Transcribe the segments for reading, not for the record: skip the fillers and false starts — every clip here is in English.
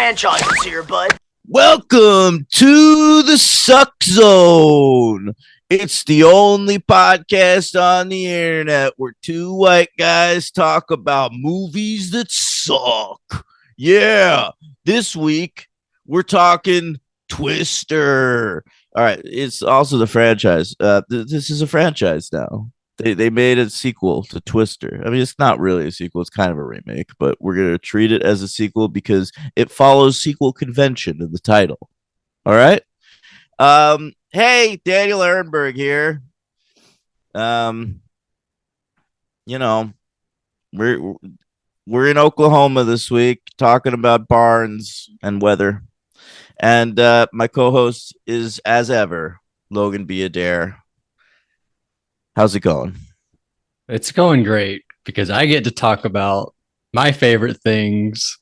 franchises here, bud. Welcome to the Suck Zone. It's the only podcast on the internet where two white guys talk about movies that suck. Yeah, this week we're talking Twister. All right, it's also the franchise. This is a franchise now. They made a sequel to Twister. I mean, it's not really a sequel. It's kind of a remake, but we're going to treat it as a sequel because it follows sequel convention in the title. All right. Hey, Daniel Ehrenberg here. You know, we're in Oklahoma this week talking about barns and weather. And my co-host is, as ever, Logan B. Adair. How's it going? It's going great because I get to talk about my favorite things,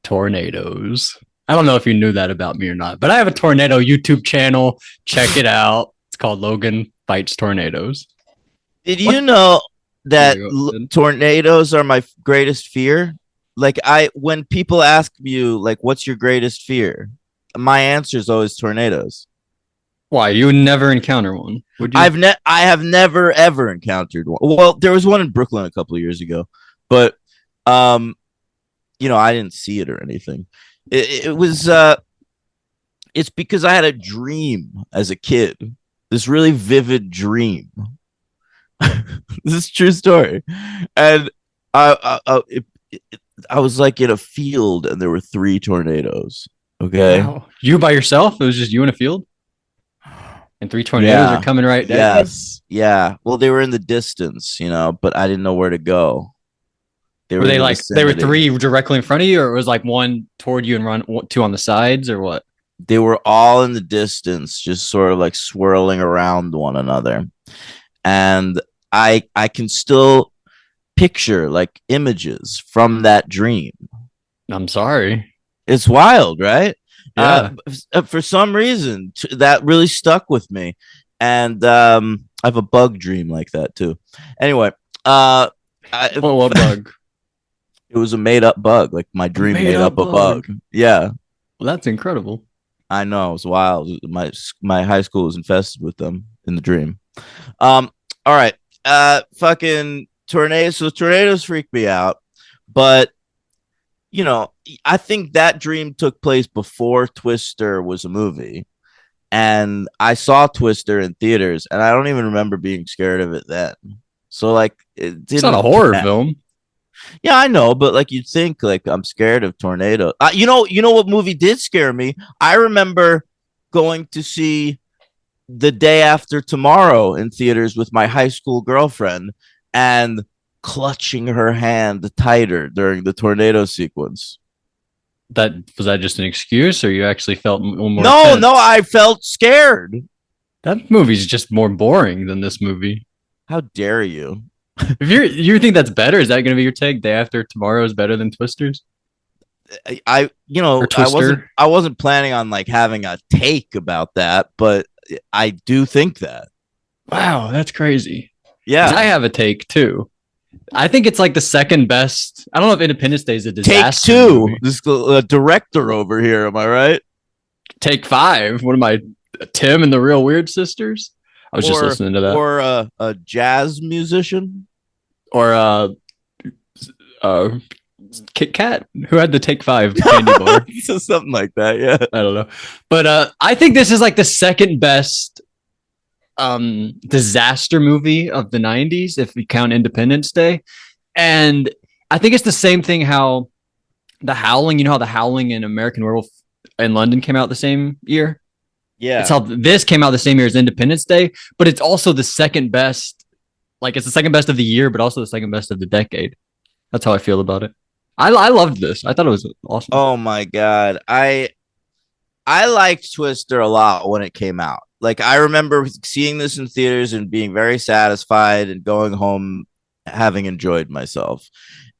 tornadoes. I don't know if you knew that about me or not, but I have a tornado YouTube channel. Check it out. It's called Logan Fights Tornadoes. Did you know that tornadoes are my greatest fear? Like when people ask you, like, what's your greatest fear? My answer is always tornadoes. Why? You would never encounter one, would you? I have never ever encountered one. Well, there was one in Brooklyn a couple of years ago, but I didn't see it or anything. It was it's because I had a dream as a kid. This really vivid dream. This is a true story. And I was like in a field and there were 3 tornadoes. Okay. Wow. You by yourself? It was just you in a field? And 3 tornadoes are coming right down. Yes. Yeah. Well, they were in the distance, but I didn't know where to go. Were they like they were 3 directly in front of you, or it was like 1 toward you and 2 on the sides, or what? They were all in the distance, just sort of like swirling around one another. And I can still picture like images from that dream. I'm sorry. It's wild, right? Yeah. For some reason, that really stuck with me. And I have a bug dream like that too. Anyway, what bug? It was a made-up bug. Like my dream made up a bug. Yeah. Well, that's incredible. I know, it was wild. My high school was infested with them in the dream. All right. Fucking tornadoes. So tornadoes freak me out, but I think that dream took place before Twister was a movie, and I saw Twister in theaters, and I don't even remember being scared of it then. So like, it's not a horror film. Yeah, I know, but like you'd think like I'm scared of tornadoes. You know what movie did scare me? I remember going to see The Day After Tomorrow in theaters with my high school girlfriend and clutching her hand tighter during the tornado sequence. Was that just an excuse, or you actually felt more? No, I felt scared. That movie's just more boring than this movie. How dare you? If you think that's better, is that going to be your take? Day After Tomorrow is better than Twisters? I wasn't planning on like having a take about that, but I do think that. Wow, that's crazy. Yeah, I have a take too. I think it's like the second best. I don't know if Independence Day is a disaster. Take 2. Movie. This director over here. Am I right? Take 5. What am I? Tim and the Real Weird Sisters. I was just listening to that. Or a jazz musician. Or Kit Kat, who had the Take 5 candy bar. So something like that. Yeah, I don't know, but I think this is like the second best disaster movie of the 90s if we count Independence Day. And I think it's the same thing how The Howling, how The Howling and American Werewolf in London came out the same year. Yeah, it's how this came out the same year as Independence Day, but it's also the second best. Like, it's the second best of the year, but also the second best of the decade. That's how I feel about it. I loved this. I thought it was awesome. Oh my god, I liked Twister a lot when it came out. Like, I remember seeing this in theaters and being very satisfied and going home having enjoyed myself.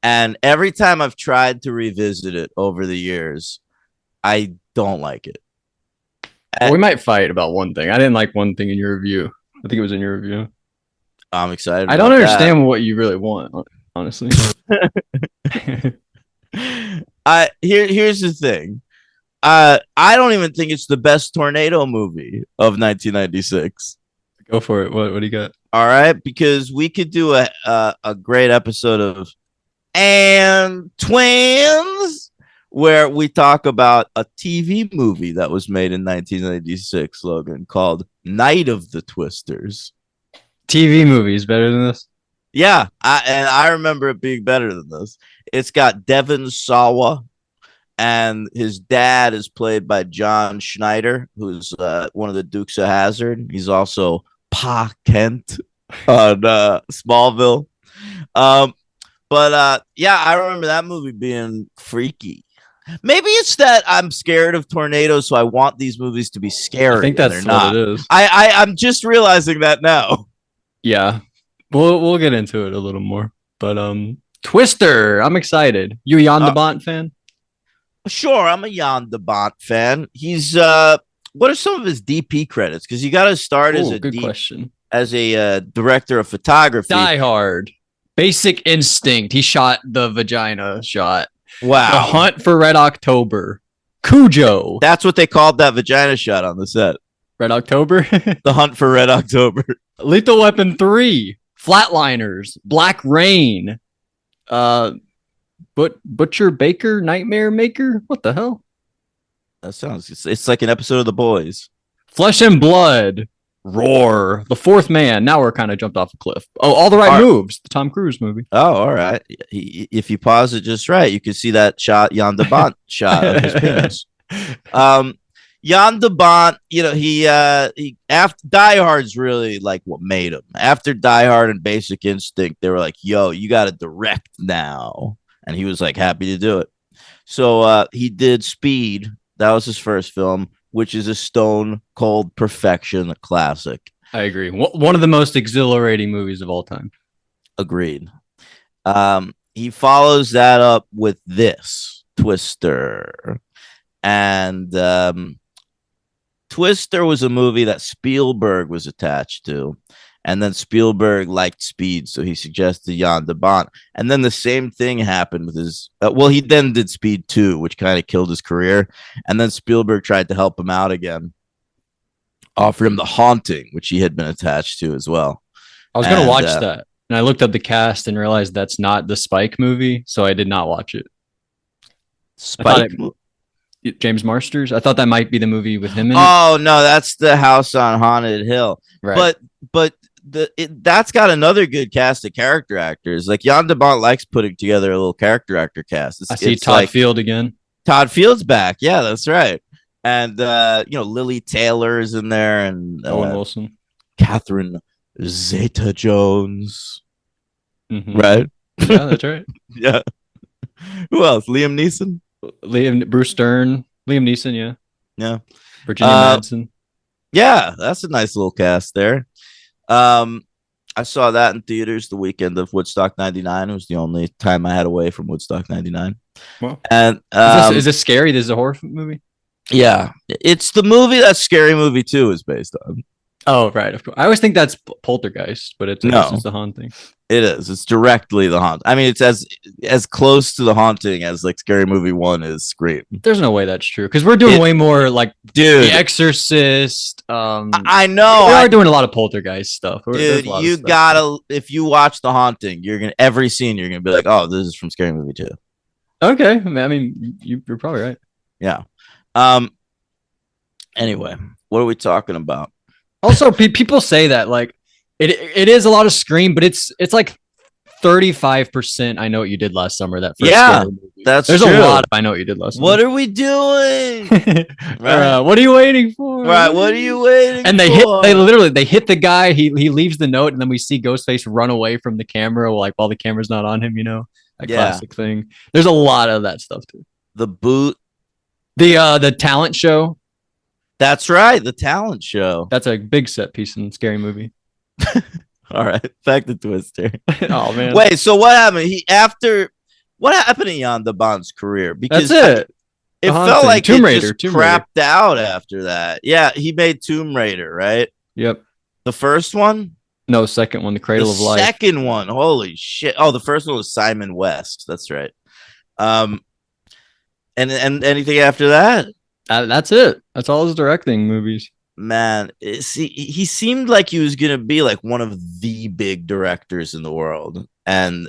And every time I've tried to revisit it over the years, I don't like it. Well, we might fight about one thing. I didn't like one thing in your review. I think it was in your review. I'm excited. I don't understand what you really want, honestly. Here's the thing. I don't even think it's the best tornado movie of 1996. Go for it. What do you got? All right, because we could do a great episode of And Twins where we talk about a TV movie that was made in 1996, Logan, called Night of the Twisters. TV movies better than this? Yeah, I remember it being better than this. It's got Devon Sawa, and his dad is played by John Schneider, who's one of the Dukes of Hazzard. He's also Pa Kent on Smallville. But yeah, I remember that movie being freaky. Maybe it's that I'm scared of tornadoes, so I want these movies to be scary. I think that's what not. it is. I'm just realizing that now. Yeah, we'll get into it a little more. But Twister, I'm excited. You a Jan de Bont fan? Sure, I'm a Jan de Bont fan. He's what are some of his DP credits? Because you got to start as a good question. As a director of photography. Die Hard, Basic Instinct. He shot the vagina shot. Wow. The Hunt for Red October. Cujo. That's what they called that vagina shot on the set. Red October. The Hunt for Red October. Lethal Weapon 3. Flatliners. Black Rain. Butcher Baker, Nightmare Maker. What the hell? That sounds. It's like an episode of The Boys. Flesh and Blood. Roar. The Fourth Man. Now we're kind of jumped off a cliff. Oh, All the Right Moves. The Tom Cruise movie. Oh, all right. If you pause it just right, you can see that shot, Jan de Bont shot of his penis. Jan de Bont, he after Die Hard's really like what made him. After Die Hard and Basic Instinct, they were like, "Yo, you got to direct now," and he was like happy to do it. So he did Speed. That was his first film, which is a stone cold perfection, a classic. I agree. One of the most exhilarating movies of all time. Agreed. He follows that up with this Twister, and Twister was a movie that Spielberg was attached to, and then Spielberg liked Speed, so he suggested Jan de Bont. And then the same thing happened with his. He then did Speed 2, which kind of killed his career, and then Spielberg tried to help him out again, offered him The Haunting, which he had been attached to as well. I was going to watch that, and I looked up the cast and realized that's not the Spike movie, so I did not watch it. Spike? James Marsters? I thought that might be the movie with him in it. Oh, no, that's the House on Haunted Hill. Right. But that's got another good cast of character actors. Like Jan de Bont likes putting together a little character actor cast. I see Todd Field again. Todd Field's back. Yeah, that's right. And Lily Taylor is in there, and Owen Wilson, Catherine Zeta-Jones. Mm-hmm. Right? Yeah, that's right. Yeah. Who else? Liam Neeson. Bruce Stern, Liam Neeson. Yeah. Virginia Madsen. Yeah, that's a nice little cast there. I saw that in theaters the weekend of Woodstock 99. It was the only time I had away from Woodstock 99. Well, and is this scary? This is a horror movie? Yeah. It's the movie that Scary Movie 2 is based on. Oh, right. Of course. I always think that's Poltergeist, but it's The Haunting. It is. It's directly The Haunting. I mean, it's as close to The Haunting as like Scary Movie 1 is Scream. There's no way that's true because we're doing way more like dude, The Exorcist. I know. We are doing a lot of Poltergeist stuff. Dude, you gotta, if you watch The Haunting, every scene you're gonna be like, oh, this is from Scary Movie 2. Okay. I mean, you're probably right. Yeah. Anyway, what are we talking about? Also, people say that like it is a lot of Scream, but it's like 35%. I Know What You Did Last Summer. That first there's true. A lot of I Know What You Did Last Summer. What are we doing? Right. What are you waiting for? Right. What are you waiting? And they hit the guy. He leaves the note, and then we see Ghostface run away from the camera, like while the camera's not on him. A classic thing. There's a lot of that stuff too. The boot. The talent show. That's right, the talent show. That's a big set piece in Scary Movie. All right, back to Twister. Oh man! Wait, so what happened? What happened to Jan de Bont's career? Because that's it. It felt like Tomb Raider crapped out after that. Yeah, he made Tomb Raider, right? Yep. The first one? No, second one, The Cradle of Life. Second one, holy shit! Oh, the first one was Simon West. That's right. And anything after that? That's it. That's all his directing movies. Man, see, he seemed like he was gonna be like one of the big directors in the world, and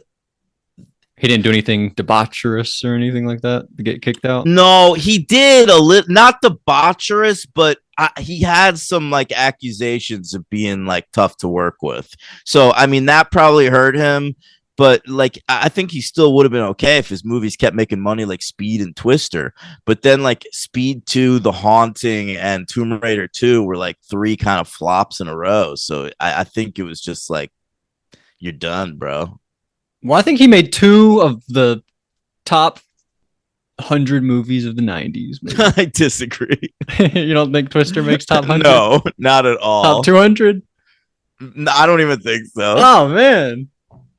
He didn't do anything debaucherous or anything like that to get kicked out. no, he did a little, not debaucherous, but he had some like accusations of being like tough to work with. So I mean, that probably hurt him. But like, I think he still would have been okay if his movies kept making money, like Speed and Twister. But then like Speed 2, The Haunting, and Tomb Raider 2 were like three kind of flops in a row. So I think it was just like, you're done, bro. Well, I think he made two of the top 100 movies of the 90s, maybe. I disagree. You don't think Twister makes top 100? No, not at all. Top 200? No, I don't even think so. Oh, man.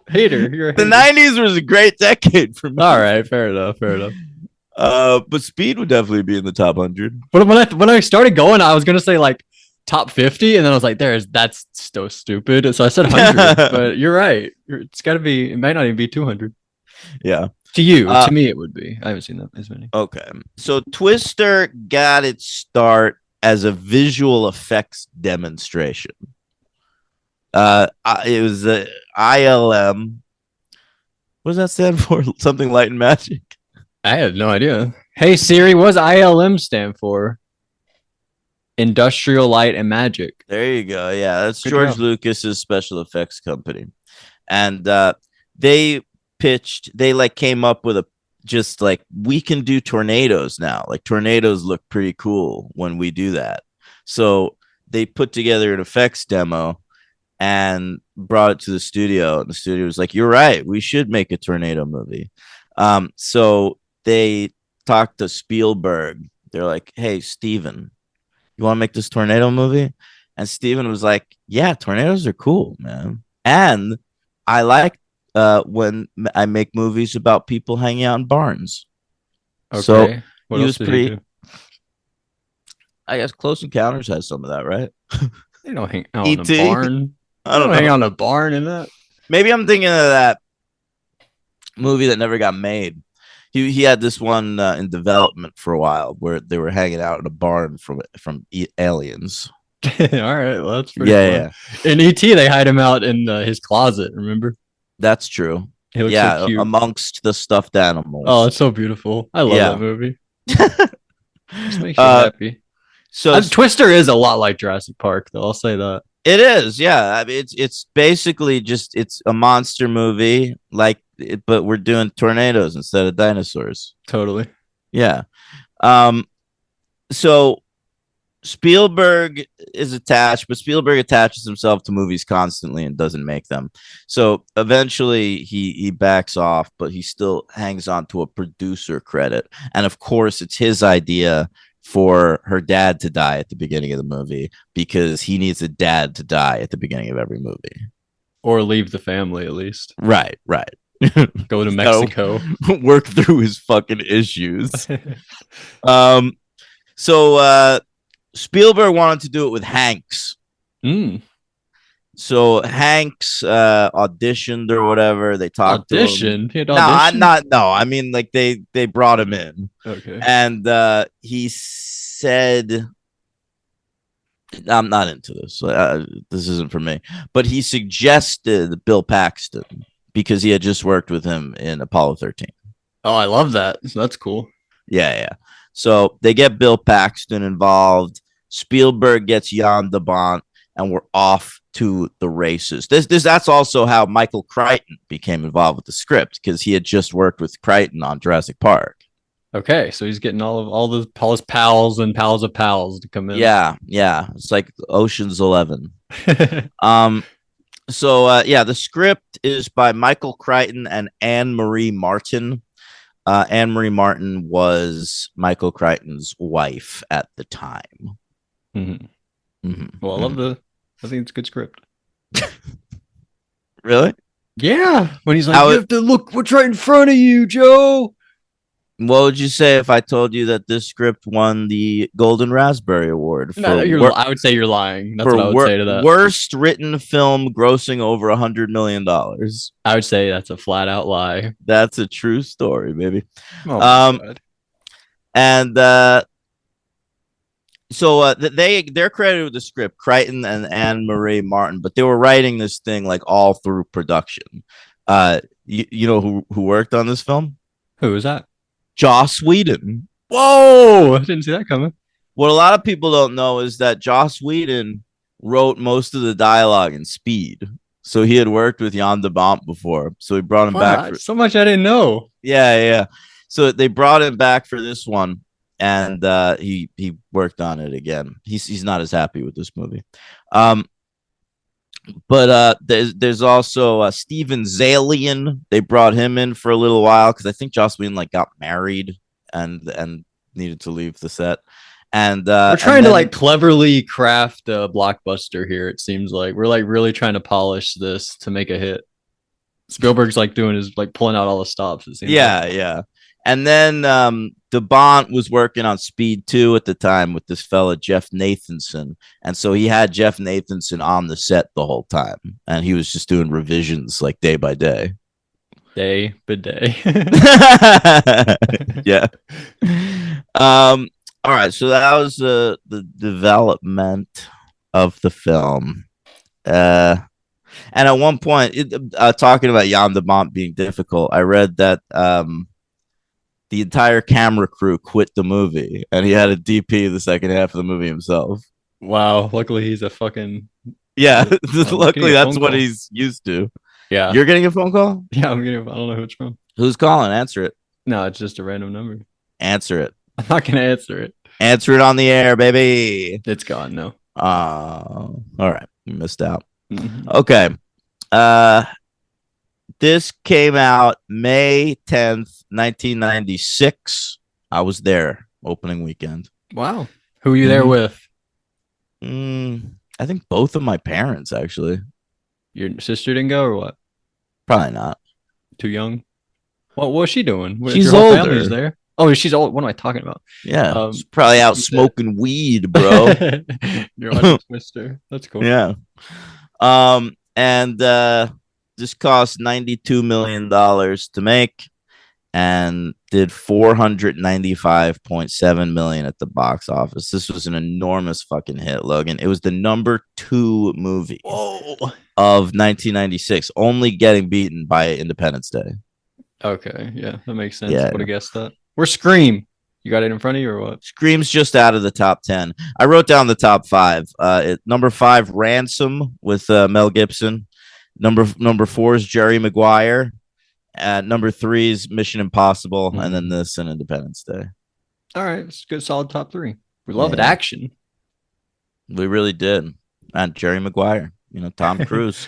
Hater. You're a hater. The 90s was a great decade for me. All right. Fair enough. Fair enough. But Speed would definitely be in the top 100. But when I started going, I was going to say like top 50. And then I was like, that's so stupid. So I said 100. But you're right. It's got to be, it might not even be 200. Yeah. To you. To me, it would be. I haven't seen that as many. Okay. So Twister got its start as a visual effects demonstration. It was the ILM. What does that stand for? Something light and magic? I had no idea. Hey Siri, what does ILM stand for? Industrial Light and Magic. There you go. Yeah, that's Good George job. Lucas's special effects company. And they they like came up with a just like, we can do tornadoes now. Like tornadoes look pretty cool when we do that. So they put together an effects demo and brought it to the studio. And the studio was like, you're right, we should make a tornado movie. So they talked to Spielberg. They're like, hey, Steven, you want to make this tornado movie? And Steven was like, yeah, tornadoes are cool, man. And I like when I make movies about people hanging out in barns. Okay. So What he else was did pretty, he do? I guess Close Encounters has some of that, right? They don't hang out in a E.T.? barn. I don't hang know. out in a barn in that. Maybe I'm thinking of that movie that never got made. He had this one in development for a while where they were hanging out in a barn from aliens. All right, well that's pretty Yeah, fun. yeah, In ET, they hide him out in his closet. Remember? that's true. He looks Yeah, so cute. amongst the stuffed Oh, animals. it's so beautiful. I love Yeah. that movie. Just makes you happy. So Twister is a lot like Jurassic Park, though. I'll say that. it is, yeah. I mean, it's basically just it's a monster movie, like but we're doing tornadoes instead of dinosaurs. Totally. Yeah. Um. So Spielberg is attached, but Spielberg attaches himself to movies constantly and doesn't make them. So eventually he backs off, but he still hangs on to a producer credit. And of course, it's his idea for her dad to die at the beginning of the movie because he needs a dad to die at the beginning of every movie. Or leave the family at least. Right, right. Go to Mexico. Work through his fucking issues. So Spielberg wanted to do it with Hanks. Mm. So Hanks auditioned or whatever. They talked to him. Audition? He had No, I'm audition? not. No, I mean like they brought him in, Okay. and he said, "I'm not into this. This isn't for me." But he suggested Bill Paxton because he had just worked with him in Apollo 13. Oh, I love that. So that's cool. Yeah, yeah. So they get Bill Paxton involved. Spielberg gets Jan de Bont, and we're off to the races. That's also how Michael Crichton became involved with the script because he had just worked with Crichton on Jurassic Park. Okay, so he's getting all his pals and pals of pals to come in. Yeah, yeah. It's like Ocean's 11. So yeah, the script is by Michael Crichton and Anne Marie Martin. Anne Marie Martin was Michael Crichton's wife at the time. Mhm. Mm-hmm. Well, I think it's a good script. Really? Yeah. When he's like, you have to look what's right in front of you, Joe. What would you say if I told you that this script won the Golden Raspberry Award? No, I would say you're lying. That's what I would say to that. Worst written film grossing over $100 million. I would say that's a flat out lie. That's a true story, baby. Oh my God. And they're credited with the script, Crichton and Anne Marie Martin, but they were writing this thing like all through production. You know who worked on this film? Who was that? Joss Whedon. Whoa! I didn't see that coming. What a lot of people don't know is that Joss Whedon wrote most of the dialogue in Speed. So he had worked with Jan de Bont before. So he brought him back. For, so much I didn't know. Yeah. So they brought him back for this one, and he worked on it again. He's not as happy with this movie. But there's also Steven Zalian. They brought him in for a little while because I think Joss Whedon like got married and needed to leave the set. And we're trying to like cleverly craft a blockbuster here. It seems like we're like really trying to polish this to make a hit. Spielberg's like doing is like pulling out all the stops. It seems yeah. And then de Bont was working on Speed 2 at the time with this fella Jeff Nathanson, and so he had Jeff Nathanson on the set the whole time, and he was just doing revisions like day by day. Day by day. Yeah. All right, so that was the development of the film. And at one point, talking about Jan de Bont being difficult, I read that the entire camera crew quit the movie, and he had a DP the second half of the movie himself. Wow! Luckily, he's a fucking luckily, that's what he's used to. Yeah, you're getting a phone call. Yeah, I'm getting. I don't know who it's from. Who's calling? Answer it. No, it's just a random number. Answer it. I'm not gonna answer it. Answer it on the air, baby. It's gone. No. All right. You missed out. Mm-hmm. Okay. This came out May 10th, 1996. I was there opening weekend. Wow. Who were you there with? I think both of my parents, actually. Your sister didn't go or what? Probably not. Too young? What was she doing? She's your whole older. Family's there. Oh, she's old. What am I talking about? Yeah, she's probably out smoking weed, bro. You're on Twister. That's cool. Yeah. And this cost $92 million to make and did $495.7 million at the box office. This was an enormous fucking hit, Logan. It was the number 2 movie of 1996, only getting beaten by Independence Day. Okay, yeah, that makes sense. Yeah. Would have guessed that. Where's Scream? You got it in front of you or what? Scream's just out of the top 10. I wrote down the top 5. Number 5, Ransom with Mel Gibson. Number 4 is Jerry Maguire. Number 3 is Mission Impossible, and then this and Independence Day. All right, it's a good solid top 3. We love it. Action. We really did. And Jerry Maguire, Tom Cruise.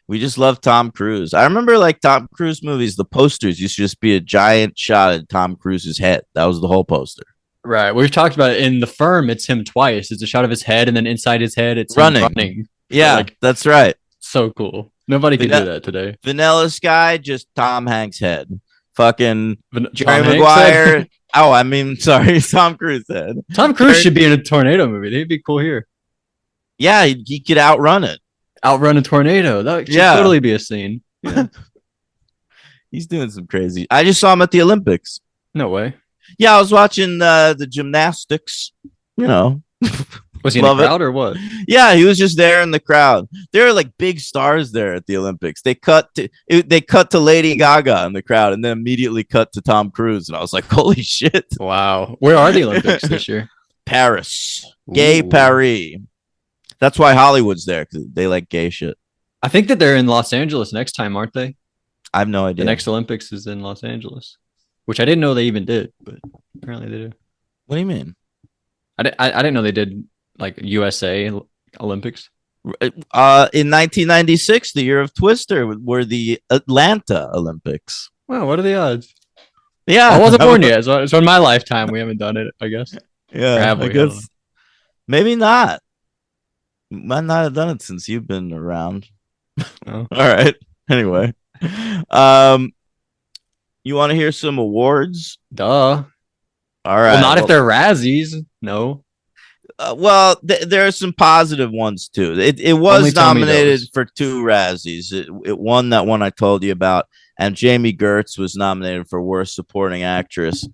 We just love Tom Cruise. I remember like Tom Cruise movies, the posters used to just be a giant shot at Tom Cruise's head. That was the whole poster. Right. We've talked about it in The Firm. It's him twice. It's a shot of his head, and then inside his head, it's running. Yeah, that's right. So cool. Nobody can do that today. Vanilla Sky, just Tom Hanks' head. Fucking Jerry Maguire. Oh, I mean, sorry, Tom Cruise head. Tom Cruise should be in a tornado movie. They'd be cool here. Yeah, he could outrun it. Outrun a tornado. That should totally be a scene. Yeah. He's doing some crazy. I just saw him at the Olympics. No way. Yeah, I was watching the gymnastics. Was he in the crowd or what? Yeah, he was just there in the crowd. There are like big stars there at the Olympics. They cut to Lady Gaga in the crowd, and then immediately cut to Tom Cruise, and I was like, "Holy shit!" Wow. Where are the Olympics this year? Paris. Gay Paris. That's why Hollywood's there, because they like gay shit. I think that they're in Los Angeles next time, aren't they? I have no idea. The next Olympics is in Los Angeles, which I didn't know they even did, but apparently they do. What do you mean? I didn't know they did like USA Olympics. In 1996, the year of Twister, were the Atlanta Olympics. Wow, what are the odds? Yeah, I wasn't born yet, so in my lifetime we haven't done it, I guess. Yeah, I guess maybe not. Might not have done it since you've been around. Oh. All right. Anyway, you want to hear some awards? Duh. All right. Well, not if they're Razzies. No. There are some positive ones too. It was nominated for 2 Razzies. It won that one I told you about, and Jamie Gertz was nominated for Worst Supporting Actress,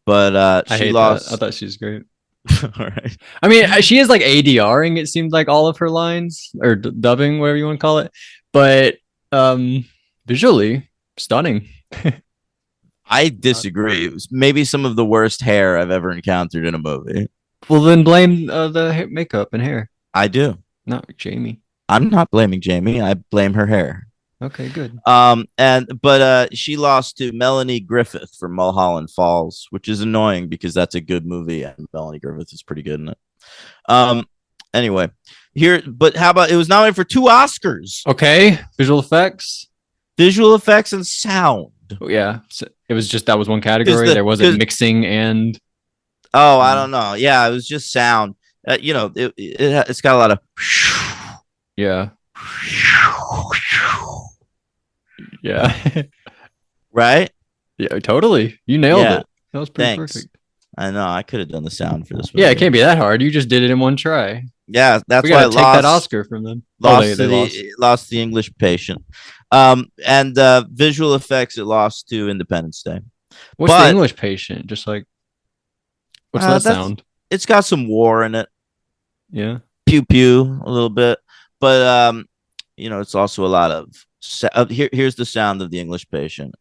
but she lost. I thought she was great. All right. I mean, she is like ADRing. It seemed like all of her lines or dubbing, whatever you want to call it. But visually stunning. I disagree. It was maybe some of the worst hair I've ever encountered in a movie. Well, then blame the makeup and hair, I do. not Jamie. I'm not blaming Jamie. I blame her hair. Okay, good. She lost to Melanie Griffith for Mulholland Falls, which is annoying because that's a good movie and Melanie Griffith is pretty good in it. Anyway, but how about it was nominated for 2 Oscars, Okay, visual effects. visual effects and sound. Oh, yeah, so it was just that was one category. There wasn't mixing and. Oh, I don't know. Yeah, it was just sound. It's got a lot of. Yeah. Yeah. Right? Yeah, totally. You nailed it. That was pretty Thanks. perfect. I know. I could have done the sound for this movie. Yeah, it can't be that hard. You just did it in one try. Yeah, that's We why gotta it take lost that Oscar from them. lost They lost. lost the English Patient. And visual effects it lost to Independence Day. What's the English Patient? Just like what's that sound? It's got some war in it. Yeah. Pew pew a little bit. But it's also a lot of here's the sound of the English Patient.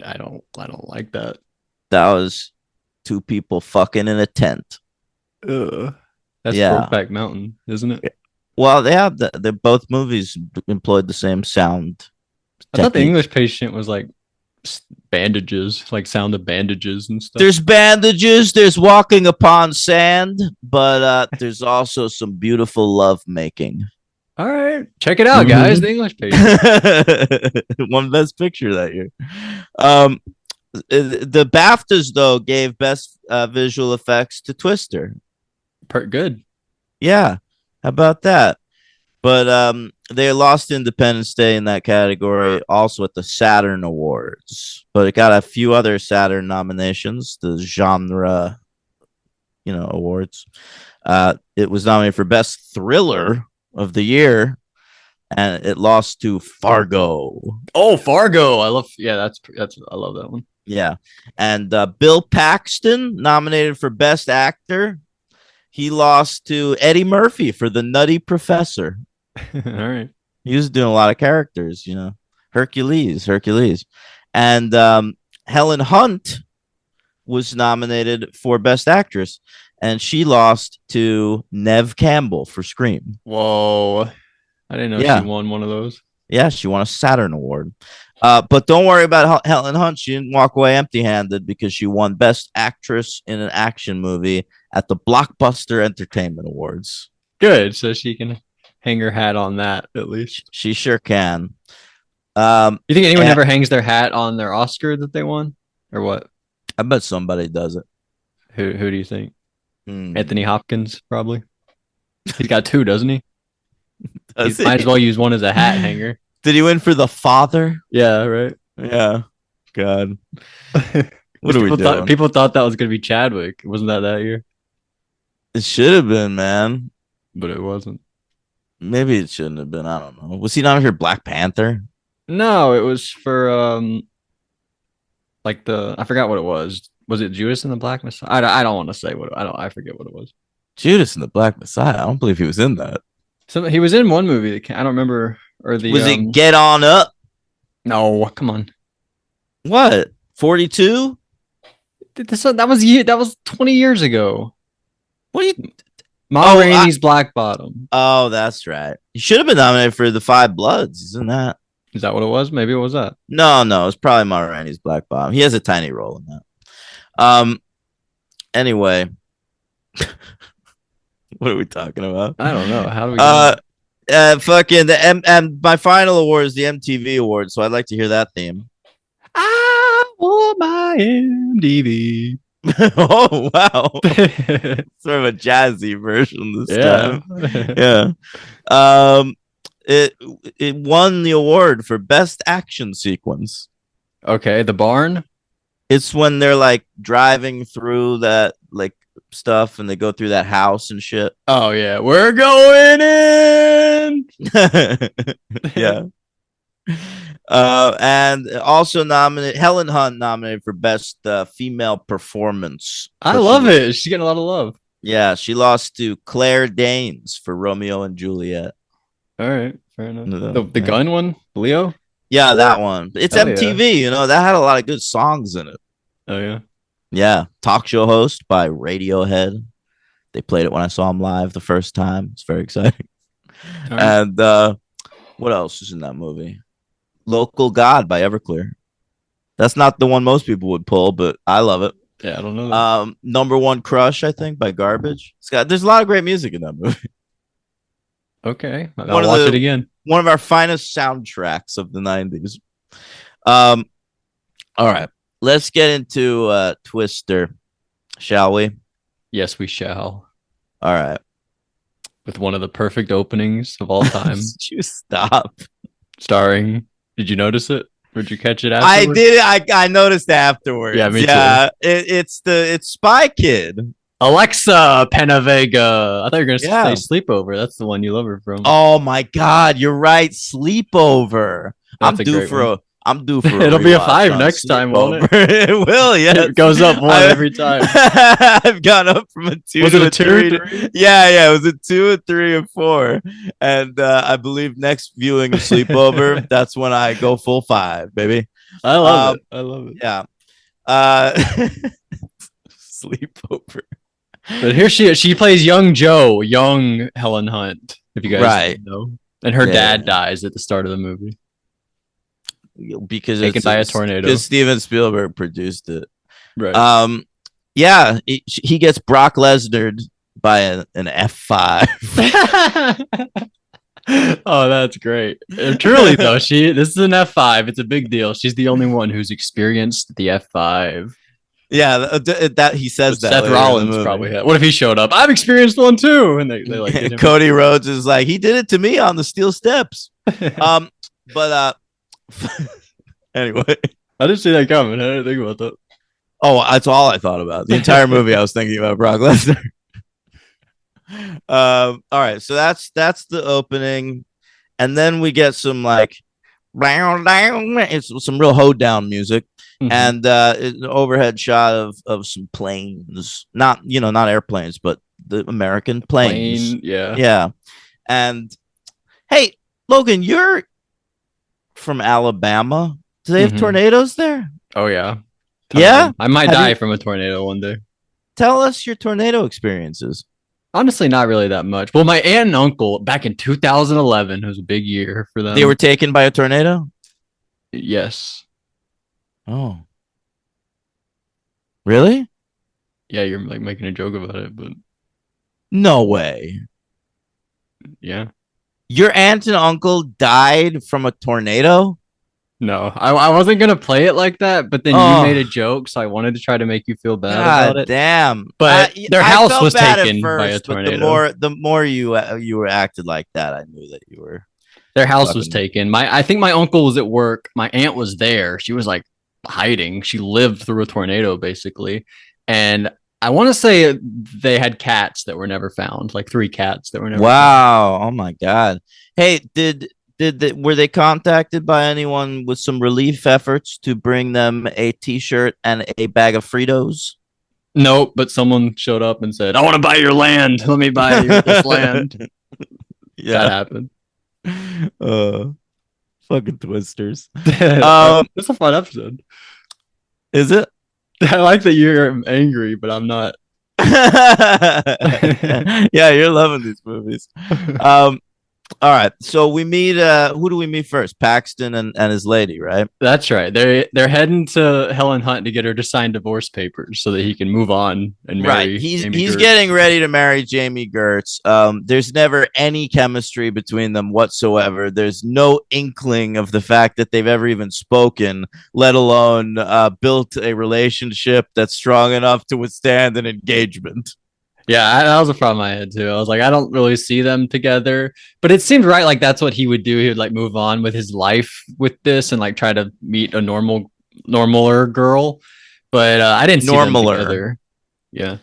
I don't like that. That was 2 people fucking in a tent. Ugh. That's Brokeback Mountain, isn't it? Well, they both movies employed the same sound. I thought the English Patient was like bandages, like sound of bandages and stuff. There's bandages, there's walking upon sand, but there's also some beautiful love making. All right, check it out, guys. The English Patient won Best Picture that year. The BAFTAs though gave Best Visual Effects to Twister. Good. Yeah, how about that? But they lost Independence Day in that category, also at the Saturn Awards. But it got a few other Saturn nominations, the genre, awards. It was nominated for Best Thriller of the Year, and it lost to Fargo. Oh, Fargo! I love that one. Yeah, and Bill Paxton nominated for Best Actor. He lost to Eddie Murphy for The Nutty Professor. All right. He was doing a lot of characters, Hercules. And Helen Hunt was nominated for Best Actress, and she lost to Neve Campbell for Scream. Whoa. I didn't know she won one of those. Yeah, she won a Saturn Award. But don't worry about Helen Hunt. She didn't walk away empty-handed because she won Best Actress in an Action Movie at the Blockbuster Entertainment Awards. Good, so she can hang her hat on that at least. She sure can. You think anyone ever hangs their hat on their Oscar that they won, or what? I bet somebody does it. Who do you think? Anthony Hopkins, probably. He's got 2, doesn't he? He might as well use one as a hat hanger. Did he win for The Father? Yeah, right. Yeah. God. What are we doing? People thought that was going to be Chadwick. Wasn't that year? It should have been, man. But it wasn't. Maybe it shouldn't have been. I don't know. Was he nominated for Black Panther? No, it was for I forgot what it was. Was it Judas and the Black Messiah? I don't want to say I forget what it was. Judas and the Black Messiah. I don't believe he was in that. So he was in one movie. I don't remember. Or was it Get On Up? No, come on. What? 42? That was 20 years ago. What are you? Ma Rainey's Black Bottom. Oh, that's right. He should have been nominated for The Five Bloods, isn't that? Is that what it was? Maybe it was that. No, it was probably Ma Rainey's Black Bottom. He has a tiny role in that. Anyway. What are we talking about? I don't know. How do we fucking and my final award is the MTV award, so I'd like to hear that theme. I want my MTV. Oh wow. Sort of a jazzy version this time. Yeah. It won the award for best action sequence. Okay, the barn. It's when they're like driving through that like stuff and they go through that house and shit. Oh yeah, we're going in. Yeah. And also nominated Helen Hunt nominated for best female performance, I but love it. She's getting a lot of love. she lost to Claire Danes for Romeo and Juliet. All right, fair enough. No, The gun one, Leo. yeah, that one. It's Hell yeah. MTV. That had a lot of good songs in it. Oh yeah. Yeah, talk show host by Radiohead. They played it when I saw them live the first time. It's very exciting. All right. And what else is in that movie? Local God by Everclear. That's not the one most people would pull, but I love it. Yeah, I don't know that. Number One Crush, I think, by Garbage. There's a lot of great music in that movie. Okay, I'll watch it again. One of our finest soundtracks of the 90s. All right, let's get into Twister, shall we? Yes, we shall. All right. With one of the perfect openings of all time. You stop. Starring. Did you notice it? Or did you catch it afterwards? I did. I noticed afterwards. Yeah, me too. It's Spy Kid. Alexa Penavega. I thought you were gonna say Sleepover. That's the one you love her from. Oh my God, you're right. Sleepover. I'm due for It'll be a 5 next time, won't it? It will, yeah. It goes up 1 every time. I've gone up from a 2 Was to it a 3? Yeah, it was a 2, a 3, a 4. And I believe next viewing of Sleepover, that's when I go full 5, baby. I love it. Yeah. Sleepover. But here she plays young Helen Hunt, if you guys know. And her dad dies at the start of the movie. Because taken by a tornado. Because Steven Spielberg produced it. Right. He gets Brock Lesnar by an F5. Oh, that's great. Truly though, this is an F5. It's a big deal. She's the only one who's experienced the F5. Yeah, that he says that. Seth Rollins probably had. What if he showed up? I've experienced one too, and they like. Cody Rhodes is like, he did it to me on the steel steps. But anyway, I didn't see that coming. I didn't think about that. Oh, that's all I thought about. The entire movie, I was thinking about Brock Lesnar. All right, so that's the opening, and then we get some it's some real hoedown music. Mm-hmm. And an overhead shot of some planes, not airplanes, but the American planes. Yeah. And hey, Logan, you're from Alabama. Do they have tornadoes there? Oh yeah. Yeah. I might die from a tornado one day. Tell us your tornado experiences. Honestly, not really that much. Well, my aunt and uncle back in 2011, it was a big year for them. They were taken by a tornado? Yes. Oh, really? Yeah, you're like making a joke about it, but no way. Yeah. Your aunt and uncle died from a tornado? No, I wasn't gonna play it like that, but then you made a joke, so I wanted to try to make you feel bad about it. Damn! But their house was taken by a tornado. The more you were acted like that, I knew that you were. Their house was taken. I think my uncle was at work. My aunt was there. She was like hiding. She lived through a tornado basically, and I want to say they had cats that were never found, like 3 cats that were never. Wow! Found. Oh my God! Hey, were they contacted by anyone with some relief efforts to bring them a T-shirt and a bag of Fritos? Nope, but someone showed up and said, "I want to buy your land. Let me buy this land." Yeah, that happened. Fucking Twisters. It's a fun episode. Is it? I like that you're angry, but I'm not. Yeah, you're loving these movies. All right, so we meet. Who do we meet first? Paxton and his lady, right? That's right. They're heading to Helen Hunt to get her to sign divorce papers so that he can move on and marry. Right. He's getting ready to marry Jamie Gertz. There's never any chemistry between them whatsoever. There's no inkling of the fact that they've ever even spoken, let alone built a relationship that's strong enough to withstand an engagement. Yeah, that was a problem I had too. I was like, I don't really see them together, but it seemed right. Like that's what he would do. He would like move on with his life with this and like try to meet a normaler girl. But I didn't see them together. Yeah.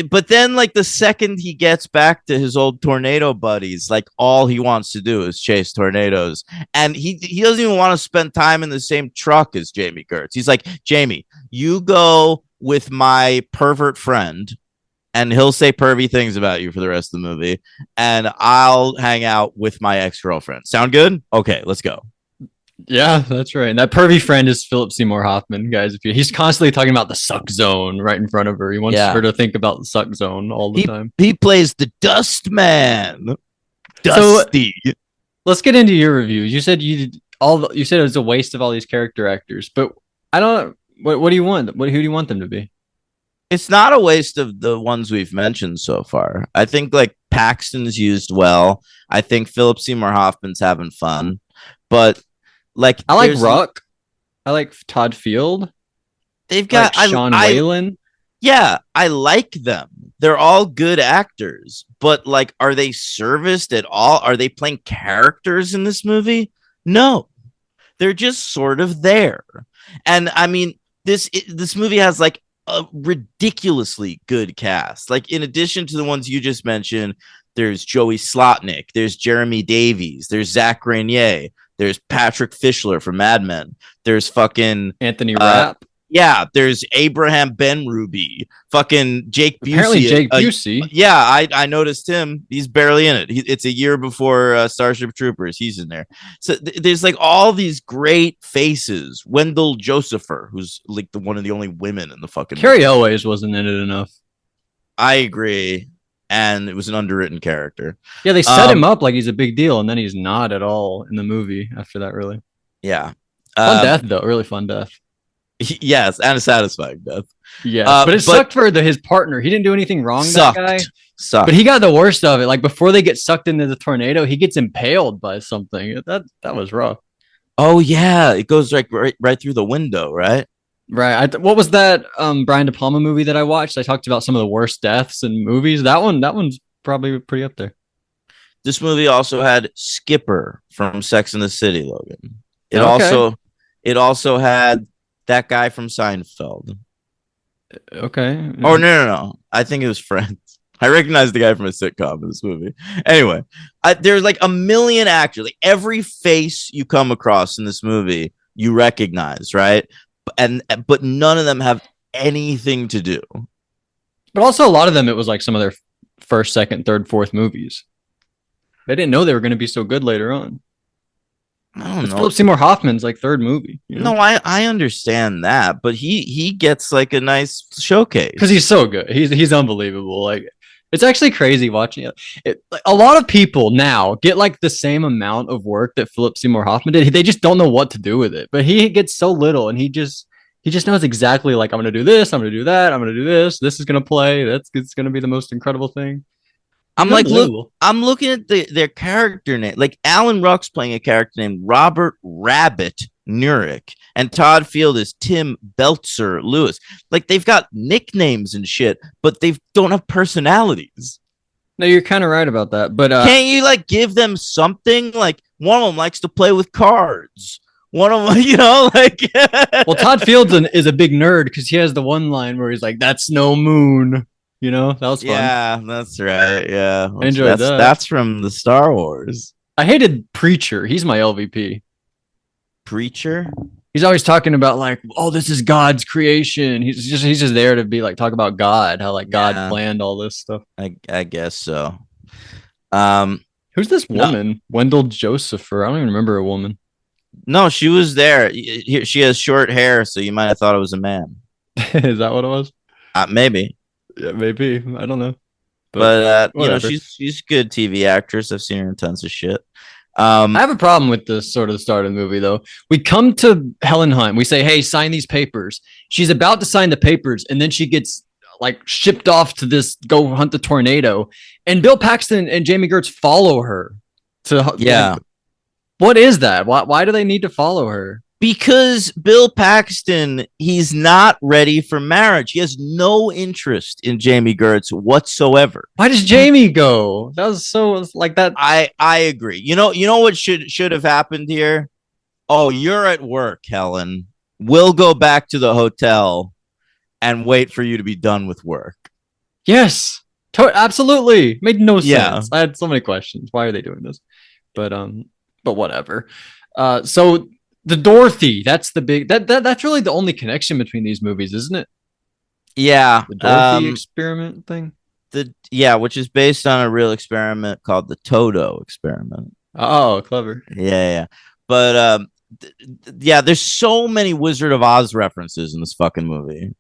But then like the second he gets back to his old tornado buddies, like all he wants to do is chase tornadoes. And he doesn't even want to spend time in the same truck as Jamie Gertz. He's like, Jamie, you go with my pervert friend and he'll say pervy things about you for the rest of the movie, and I'll hang out with my ex-girlfriend. Sound good? Okay, let's go. Yeah, that's right. And that pervy friend is Philip Seymour Hoffman, guys. He's constantly talking about the suck zone right in front of her. He wants her to think about the suck zone all the time. He plays the Dust Man. Dusty. So, let's get into your reviews. You said you said it was a waste of all these character actors, but I don't. What do you want? Who do you want them to be? It's not a waste of the ones we've mentioned so far. I think like Paxton's used well. I think Philip Seymour Hoffman's having fun, but like I like Ruck. I like Todd Field. They've got like Sean Whalen. Yeah, I like them. They're all good actors, but like, are they serviced at all? Are they playing characters in this movie? No, they're just sort of there. And I mean, this movie has like a ridiculously good cast. Like, in addition to the ones you just mentioned, there's Joey Slotnick, there's Jeremy Davies, there's Zach Grenier, there's Patrick Fischler from Mad Men, there's fucking Anthony Rapp. Yeah, there's Abraham Benrubi, fucking Jake Busey. Apparently Jake Busey. Yeah, I noticed him. He's barely in it. It's a year before Starship Troopers. He's in there. So there's like all these great faces. Wendell Josepher, who's like one of the only women in the fucking Carrie Elways wasn't in it enough. I agree. And it was an underwritten character. Yeah, they set him up like he's a big deal, and then he's not at all in the movie after that, really. Yeah. Fun death, though. Really fun death. Yes, and a satisfying death. Yeah, but it sucked for his partner. He didn't do anything wrong, sucked, that guy. Sucked. But he got the worst of it. Like, before they get sucked into the tornado, he gets impaled by something. That was rough. Oh, yeah. It goes like right through the window, right? Right. What was that Brian De Palma movie that I watched? I talked about some of the worst deaths in movies. That one's probably pretty up there. This movie also had Skipper from Sex and the City, Logan. It also had that guy from Seinfeld. Okay. Oh, no. I think it was Friends. I recognize the guy from a sitcom in this movie. Anyway, there's like a million actors. Like, every face you come across in this movie, you recognize, right? But none of them have anything to do. But also, a lot of them, it was like some of their first, second, third, fourth movies. They didn't know they were going to be so good later on. I don't know. Philip Seymour Hoffman's like third movie. You know? No, I understand that, but he gets like a nice showcase because he's so good. He's unbelievable. Like, it's actually crazy watching it. Like, a lot of people now get like the same amount of work that Philip Seymour Hoffman did. They just don't know what to do with it. But he gets so little, and he just knows exactly, like, I'm going to do this, I'm going to do that, I'm going to do this. This is going to play. It's going to be the most incredible thing. I'm looking at their character name. Like, Alan Ruck's playing a character named Robert Rabbit Nurick, and Todd Field is Tim Belzer Lewis. Like, they've got nicknames and shit, but they don't have personalities. No, you're kind of right about that. But can't you like give them something? Like, one of them likes to play with cards. One of them, you know, like. Well, Todd Field is a big nerd because he has the one line where he's like, "That's no moon." You know, that was fun. Yeah, that's right. Yeah, I enjoyed that. That's from the Star Wars. I hated Preacher. He's my LVP. Preacher? He's always talking about like, oh, this is God's creation. He's just there to be like talk about God, how like God planned all this stuff. I guess so. Who's this woman? No. Wendell Josepher. I don't even remember a woman. No, she was there. She has short hair, so you might have thought it was a man. Is that what it was? Maybe. Yeah, maybe. I don't know. But you know, she's a good TV actress. I've seen her in tons of shit. I have a problem with this sort of the start of the movie, though. We come to Helen Hunt. We say, hey, sign these papers. She's about to sign the papers, and then she gets like shipped off to this go hunt the tornado. And Bill Paxton and Jamie Gertz follow her to What is that? Why do they need to follow her? Because Bill Paxton, he's not ready for marriage. He has no interest in Jamie Gertz whatsoever. Why does Jamie go? That was so like that. I agree. You know what should have happened here? Oh, you're at work, Helen. We'll go back to the hotel and wait for you to be done with work. Yes, absolutely. Made no Yeah. sense. I had so many questions. Why are they doing this? But but whatever. So the Dorothy, that's the big that's really the only connection between these movies, isn't it? Yeah. The Dorothy experiment thing. Which is based on a real experiment called the Toto experiment. Oh, clever. Yeah. But yeah, there's so many Wizard of Oz references in this fucking movie.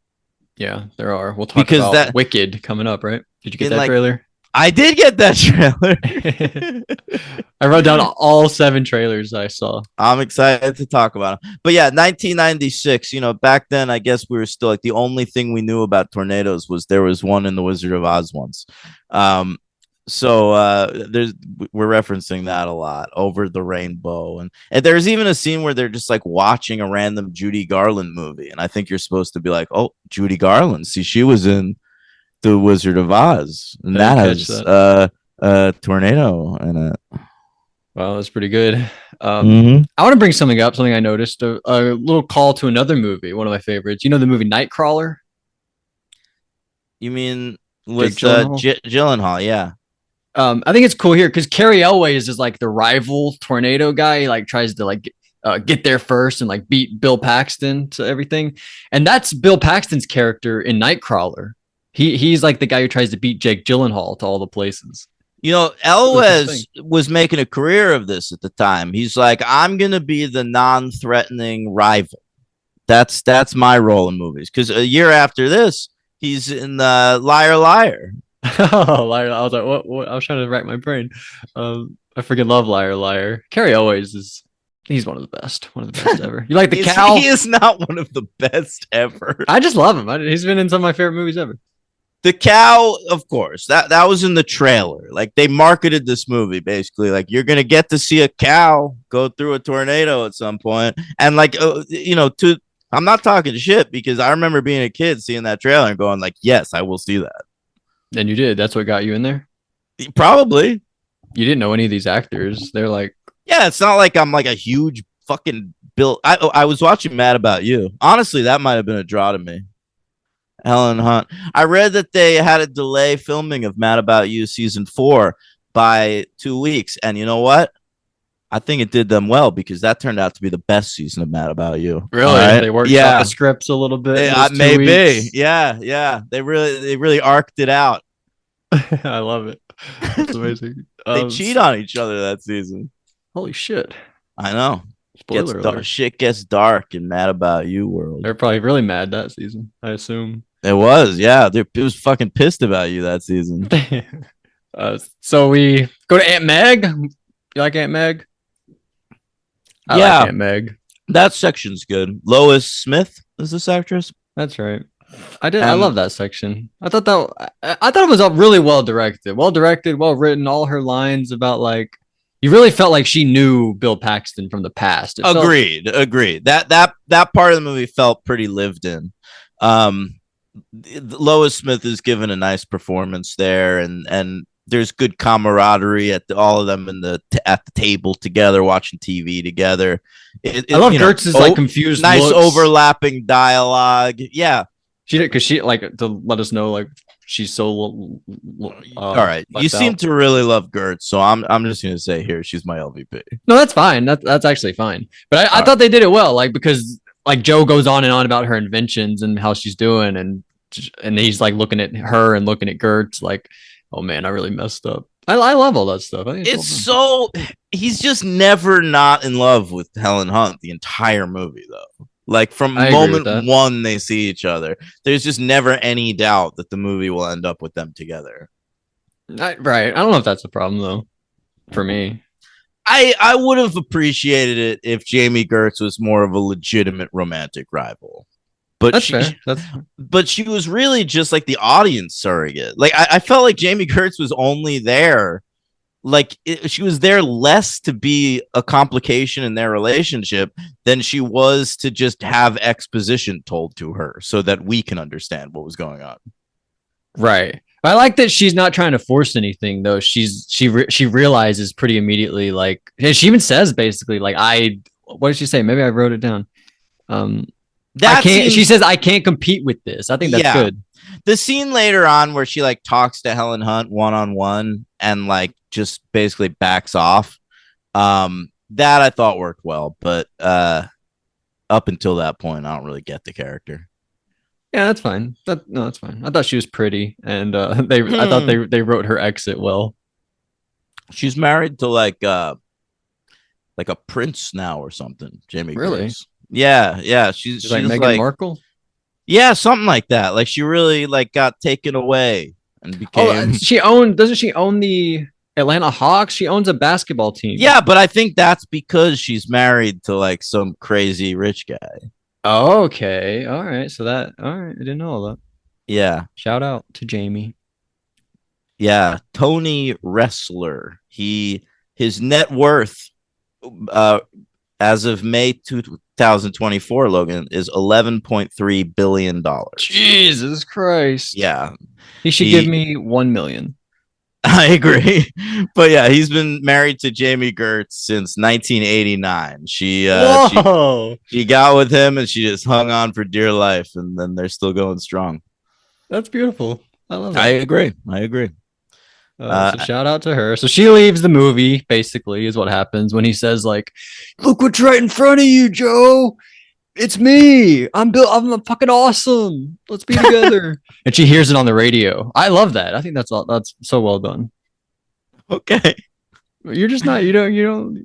Yeah, there are. We'll talk Because about that Wicked coming up, right? Did you get in that like trailer? I did get that trailer. I wrote down all 7 trailers I saw. I'm excited to talk about them. But yeah, 1996, back then I guess we were still like the only thing we knew about tornadoes was there was one in the Wizard of Oz once. Um there's we're referencing that a lot over the rainbow and there's even a scene where they're just like watching a random Judy Garland movie and I think you're supposed to be like, "Oh, Judy Garland, see she was in the Wizard of Oz and that has a tornado in it." Well, that's pretty good. Mm-hmm. I want to bring something up, something I noticed, a little call to another movie, one of my favorites. You know the movie Nightcrawler? You mean Jake with Gyllenhaal? Gyllenhaal? Yeah. I think it's cool here because Carrie Elways is like the rival tornado guy. He like tries to like get there first and like beat Bill Paxton to everything, and that's Bill Paxton's character in Nightcrawler. He's like the guy who tries to beat Jake Gyllenhaal to all the places. Elwes was making a career of this at the time. He's like, I'm gonna be the non-threatening rival. That's my role in movies. Because a year after this, he's in Liar Liar. Oh, Liar! I was like, what? I was trying to rack my brain. I freaking love Liar Liar. Carrie Elways is he's one of the best ever. You like the cow? He is not one of the best ever. I just love him. He's been in some of my favorite movies ever. The cow, of course, that was in the trailer. Like they marketed this movie basically like you're gonna get to see a cow go through a tornado at some point, and like I'm not talking shit because I remember being a kid seeing that trailer and going like, yes, I will see that. And you did. That's what got you in there. Probably. You didn't know any of these actors. They're like, yeah, it's not like I'm like a huge fucking Bill. I was watching Mad About You. Honestly, that might have been a draw to me. Helen Hunt. I read that they had a delay filming of Mad About You season 4 by 2 weeks, and you know what? I think it did them well because that turned out to be the best season of Mad About You. really? Right? They worked out the scripts a little bit. Maybe. Yeah. They really arced it out. I love it. It's amazing. They cheat on each other that season. Holy shit! I know. Spoiler alert. Shit gets dark in Mad About You world. They're probably really mad that season, I assume. It was, yeah. It was fucking pissed about you that season. So we go to Aunt Meg. You like Aunt Meg? I like Aunt Meg. That section's good. Lois Smith is this actress. That's right. I love that section. I thought it was really well directed, well written. All her lines about like you really felt like she knew Bill Paxton from the past. Agreed. That part of the movie felt pretty lived in. Lois Smith is given a nice performance there, and there's good camaraderie at all of them at the table together watching TV together. I love Gertz's like confused, nice looks. Overlapping dialogue. Yeah, she like to let us know like she's so. All right, you seem to really love Gertz, so I'm just gonna say here she's my LVP. No, that's fine. That's actually fine. But I thought they did it well, like because. Like Joe goes on and on about her inventions and how she's doing, and he's like looking at her and looking at Gertz, like, oh man, I really messed up. I love all that stuff. I think he's just never not in love with Helen Hunt the entire movie though. Like from moment one they see each other, there's just never any doubt that the movie will end up with them together. Right. I don't know if that's a problem though. For me. I would have appreciated it if Jamie Gertz was more of a legitimate romantic rival. But but she was really just like the audience surrogate. Like I felt like Jamie Gertz was only there. Like she was there less to be a complication in their relationship than she was to just have exposition told to her so that we can understand what was going on. Right. I like that she's not trying to force anything though. She realizes pretty immediately, like she even says basically, like what did she say? Maybe I wrote it down. She says I can't compete with this. I think that's good. The scene later on where she like talks to Helen Hunt one on one and like just basically backs off. That I thought worked well, but up until that point, I don't really get the character. Yeah, that's fine. That's fine. I thought she was pretty, and I thought Hmm. they wrote her exit well. She's married to like a prince now or something. Jamie Really, Gertz. Yeah, yeah. She's she's like she's Meghan like Markle. yeah, something like that. Like she really like got taken away and Oh, became she owned. Doesn't she own the Atlanta Hawks? She owns a basketball team. yeah, but I think that's because she's married to like some crazy rich guy. Oh, okay, all right. So that all right. I didn't know all that. Yeah, Shout out to Jamie. yeah. Tony Wrestler. His net worth uh as of May 2024, Logan, is $11.3 billion. Jesus Christ. Yeah, He should give he. me 1 million. I agree, but yeah, he's been married to Jamie Gertz since 1989. Whoa, She got with him, and she just hung on for dear life, and then they're still going strong. that's beautiful. I love I that. agree. I agree. So Uh, shout out to her. So she leaves the movie, basically, is what happens when he says, like, look what's right in front of you, Joe. It's me. I'm Bill. I'm fucking awesome. Let's be together. And she hears it on the radio. I love that. I think that's so well done. okay. You're just not,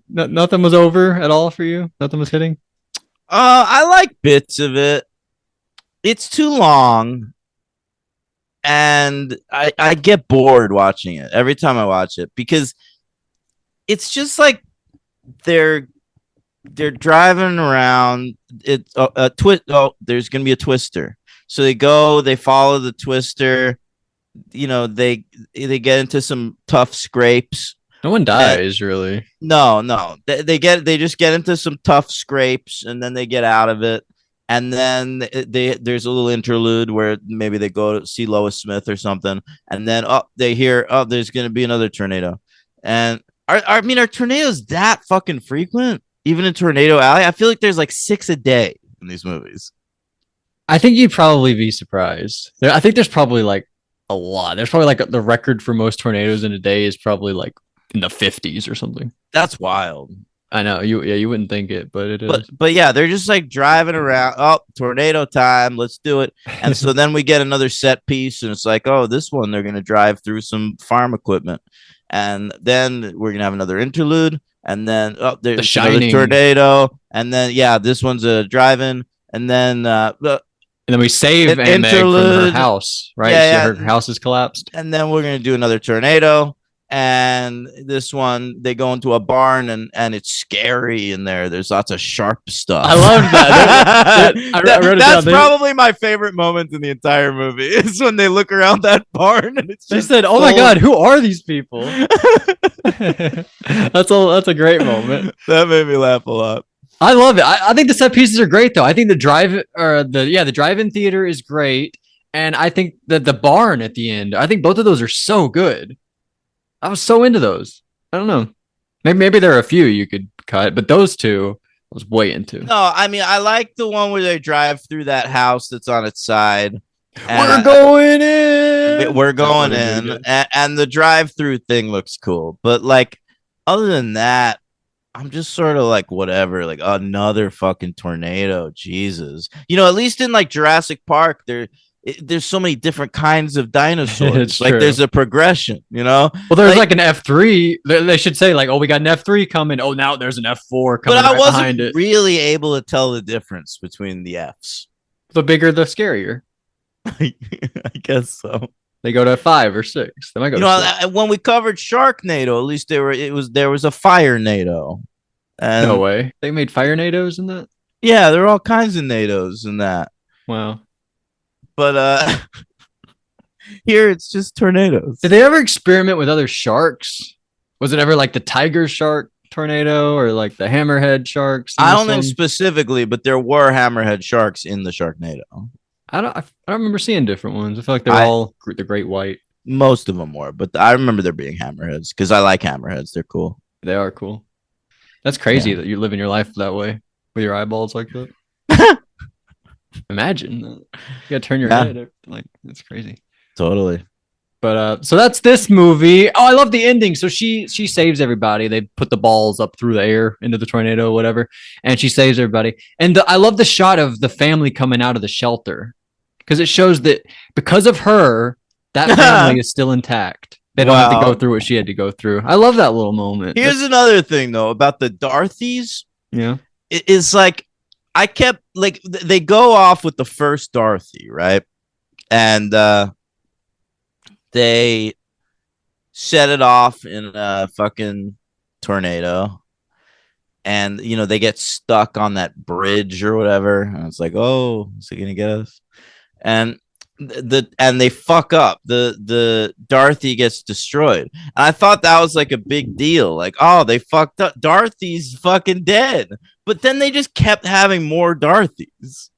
nothing was over at all for you. Nothing was hitting. I like bits of it. It's too long, and I get bored watching it every time I watch it because it's just like they're they're driving around. It's a twist. Oh, there's gonna be a twister. So they go. They follow the twister. They get into some tough scrapes. No one And dies, really. no, they just get into some tough scrapes, and then they get out of it. And then there's a little interlude where maybe they go to see Lois Smith or something, and then they hear there's gonna be another tornado. And are tornadoes that fucking frequent? Even in Tornado Alley, I feel like there's like six a day in these movies. I think you'd probably be surprised. I think there's probably like a lot. There's probably like the record for most tornadoes in a day is probably like in the 50s or something. That's wild. I know you wouldn't think it, but it is. But yeah, they're just like driving around. Oh, tornado time! Let's do it. And so then we get another set piece, and it's like, oh, this one they're gonna drive through some farm equipment, and then we're gonna have another interlude, and then The there's another Shining, and tornado, and then yeah, this one's a driving, and then then we save Aunt Meg from her interlude. house, right? Yeah, Her yeah, house is collapsed. and then we're gonna do another tornado. And this one, they go into a barn and it's scary in there. There's lots of sharp stuff. I love that. I wrote it That's down. probably my favorite moment in the entire movie. Is when they look around that barn and it's They just said, "Oh my god, who are these people?" That's a great moment. That made me laugh a lot. I love it. I think the set pieces are great though. I think the drive-in theater is great, and I think that the barn at the end. I think both of those are so good. I was so into those. I don't know. Maybe there are a few you could cut, but those two I was way into. No, I mean I like the one where they drive through that house that's on its side. And We're going in. we're going That's really in, good. and the drive-through thing looks cool. But like, other than that, I'm just sort of like whatever. Like another fucking tornado, Jesus. At least in like Jurassic Park, there's so many different kinds of dinosaurs. It's Like true. there's a progression. Well, there's like an F3. They should say like, "Oh, we got an F3 coming. Oh, now there's an F4 but coming I right behind wasn't it." really able to tell the difference between the Fs. The bigger, the scarier. I guess so. They go to 5 or 6. They might go to 6. When we covered Sharknado, at least there was a Fire NATO. And No way. They made fire NATOs in that? yeah, there are all kinds of NATOs in that. Wow. But here it's just tornadoes. Did they ever experiment with other sharks? Was it ever like the tiger shark tornado or like the hammerhead sharks? I don't think specifically, but there were hammerhead sharks in the Sharknado. I don't remember seeing different ones. I feel like they're all the great white. Most of them were, but I remember there being hammerheads because I like hammerheads. They're cool. They are cool. That's crazy that you're living your life that way with your eyeballs like that. Imagine you gotta turn your Yeah, head. Like it's crazy. totally. But so that's this movie. Oh, I love the ending. So she saves everybody. They put the balls up through the air into the tornado, whatever, and she saves everybody. And I love the shot of the family coming out of the shelter because it shows that because of her, that family is still intact. They don't have to go Wow. through what she had to go through. I love that little moment. Here's another thing though about the Dorothy's. Yeah. It's like I kept like they go off with the first Dorothy, right? And they set it off in a fucking tornado. And they get stuck on that bridge or whatever. And it's like, oh, is it gonna get us? And they fuck up. The Dorothy gets destroyed. And I thought that was like a big deal. Like, oh, they fucked up. Dorothy's fucking dead. But then they just kept having more Dorothys.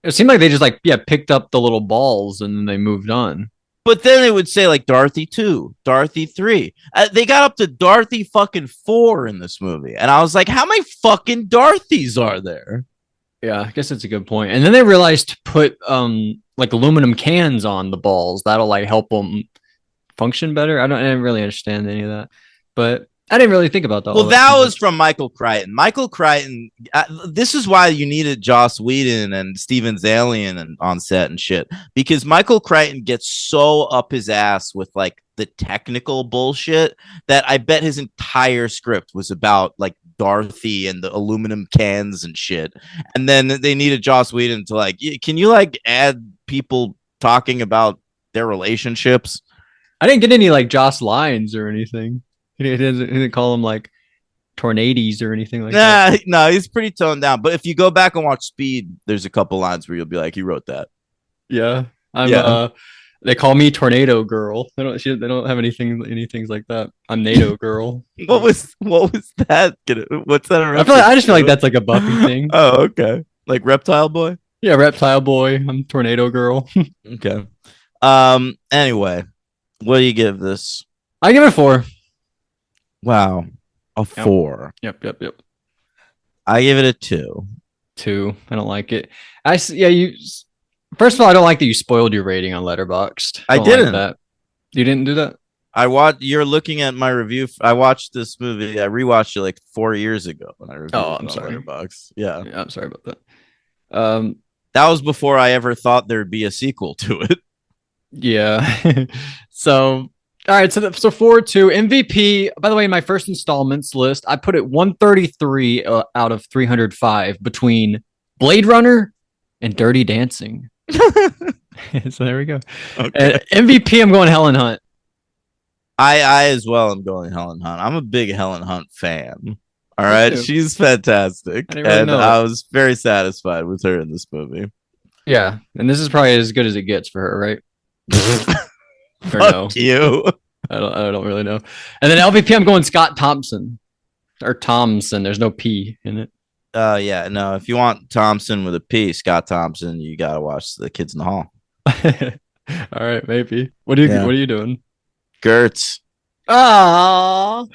It seemed like they just picked up the little balls and then they moved on. But then they would say like Dorothy 2, Dorothy 3. They got up to Dorothy fucking 4 in this movie. And I was like, how many fucking Dorothys are there? Yeah, I guess that's a good point. And then they realized to put like aluminum cans on the balls. That'll like help them function better. I didn't really understand any of that. But I didn't really think about that. Well, that was from Michael Crichton. Michael Crichton. This is why you needed Joss Whedon and Steven Zaillian on set and shit, because Michael Crichton gets so up his ass with like the technical bullshit that I bet his entire script was about like Dorothy and the aluminum cans and shit. And then they needed Joss Whedon to like, can you like add people talking about their relationships? I didn't get any like Joss lines or anything. He didn't call them like tornadoes or anything like that. No, he's pretty toned down. But if you go back and watch Speed, there's a couple lines where you'll be like, he wrote that. Yeah, they call me Tornado Girl. They don't have anything like that. I'm NATO Girl. What was that? What's that? I just feel like that's like a Buffy thing. Oh, okay. Like Reptile Boy. Yeah, Reptile Boy. I'm Tornado Girl. Okay. Anyway, what do you give this? I give it a 4. Wow, a 4. Yep. I give it a 2. 2. I don't like it. You. First of all, I don't like that you spoiled your rating on Letterboxd. I didn't. Like that. You didn't do that? You're looking at my review. I watched this movie. I rewatched it like 4 years ago when I reviewed it I'm sorry. Letterboxd. Yeah, I'm sorry about that. That was before I ever thought there'd be a sequel to it. Yeah. So, all right. So 4-2 MVP. By the way, in my first installments list, I put it 133 out of 305 between Blade Runner and Dirty Dancing. So there we go. Okay. MVP, I'm going Helen Hunt. I as well am going Helen Hunt. I'm a big Helen Hunt fan. All right, she's fantastic, and I was very satisfied with her in this movie. Yeah, and this is probably as good as it gets for her, right? Fuck you. I don't really know. And then LVP, I'm going Scott Thompson or Thompson. There's no P in it. Yeah, no. If you want Thompson with a P, Scott Thompson, you gotta watch The Kids in the Hall. All right, maybe. What are you doing? Gertz. Ah.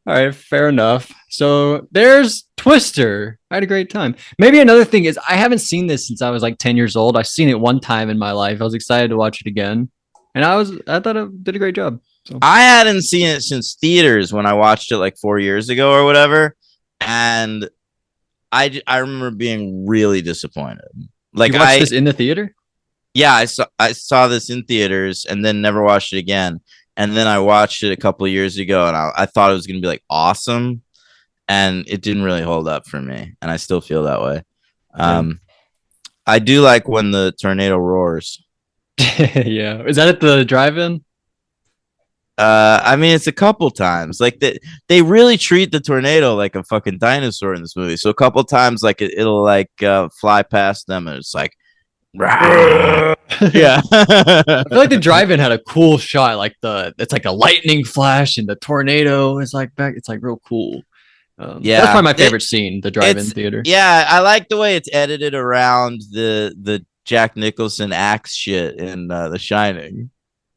All right, fair enough. So there's Twister. I had a great time. Maybe another thing is I haven't seen this since I was like 10 years old. I've seen it one time in my life. I was excited to watch it again, and I thought it did a great job. So. I hadn't seen it since theaters when I watched it like 4 years ago or whatever, and I remember being really disappointed. Like, you watched this in the theater? Yeah, I saw this in theaters and then never watched it again. And then I watched it a couple of years ago, and I thought it was going to be like awesome, and it didn't really hold up for me, and I still feel that way. I do like when the tornado roars. Yeah, is that at the drive-in? I mean, it's a couple times. Like they really treat the tornado like a fucking dinosaur in this movie. So a couple times, like it'll like fly past them, and it's like, yeah. I feel like the drive-in had a cool shot. Like it's like a lightning flash, and the tornado is like back. It's like real cool. Yeah, that's probably my favorite scene. The drive-in theater. Yeah, I like the way it's edited around the Jack Nicholson axe shit in The Shining.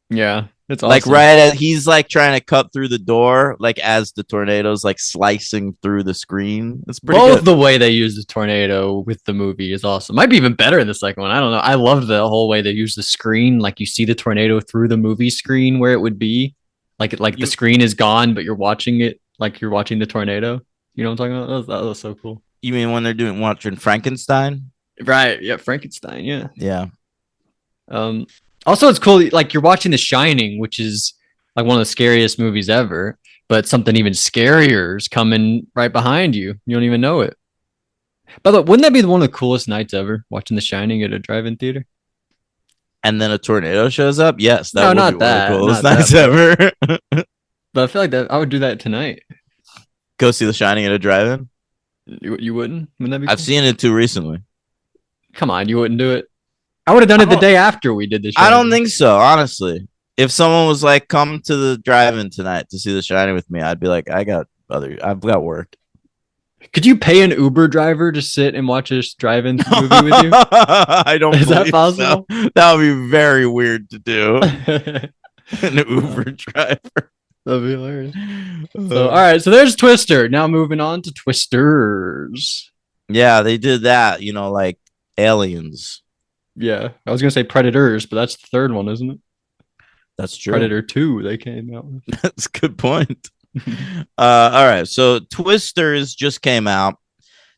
Yeah, it's Like awesome. he's like trying to cut through the door, like as the tornado's like slicing through the screen. It's pretty Both good. the way they use the tornado with the movie is awesome. Might be even better in the second one. I don't know. I loved the whole way they use the screen. Like you see the tornado through the movie screen where it would be. Like the You screen is gone, but you're watching it like you're watching the tornado. You know what I'm talking about? That was so cool. you mean when they're doing watching Frankenstein? Right. Yeah. Frankenstein. Yeah. Yeah. Um, Also, it's cool. Like you're watching The Shining, which is like one of the scariest movies ever, but something even scarier is coming right behind you. You don't even know it. By the way, wouldn't that be one of the coolest nights ever? Watching The Shining at a drive-in theater. And then a tornado shows up. Yes, that No, would be not one of the that. coolest Not that nights part. ever. But I feel like that I would do that tonight. Go see The Shining at a drive-in. You wouldn't? Wouldn't that be I've cool? seen it too recently. Come on, you wouldn't do it. I would have done I it the don't. day after we did The I don't Shining. think so. Honestly, if someone was like, "Come to the drive-in tonight to see The Shining with me," I'd be like, I've got work." Could you pay an Uber driver to sit and watch this drive-in movie with you? I don't Is that believe so. possible? That would be very weird to do. That'd An Uber driver. be hilarious. So, all right. So there's Twister. Now moving on to Twisters. Yeah, they did that. Like aliens. Yeah, I was gonna say Predators, but that's the third one, isn't it? That's true. Predator 2. They came out with. That's a good point. All right. So Twisters just came out.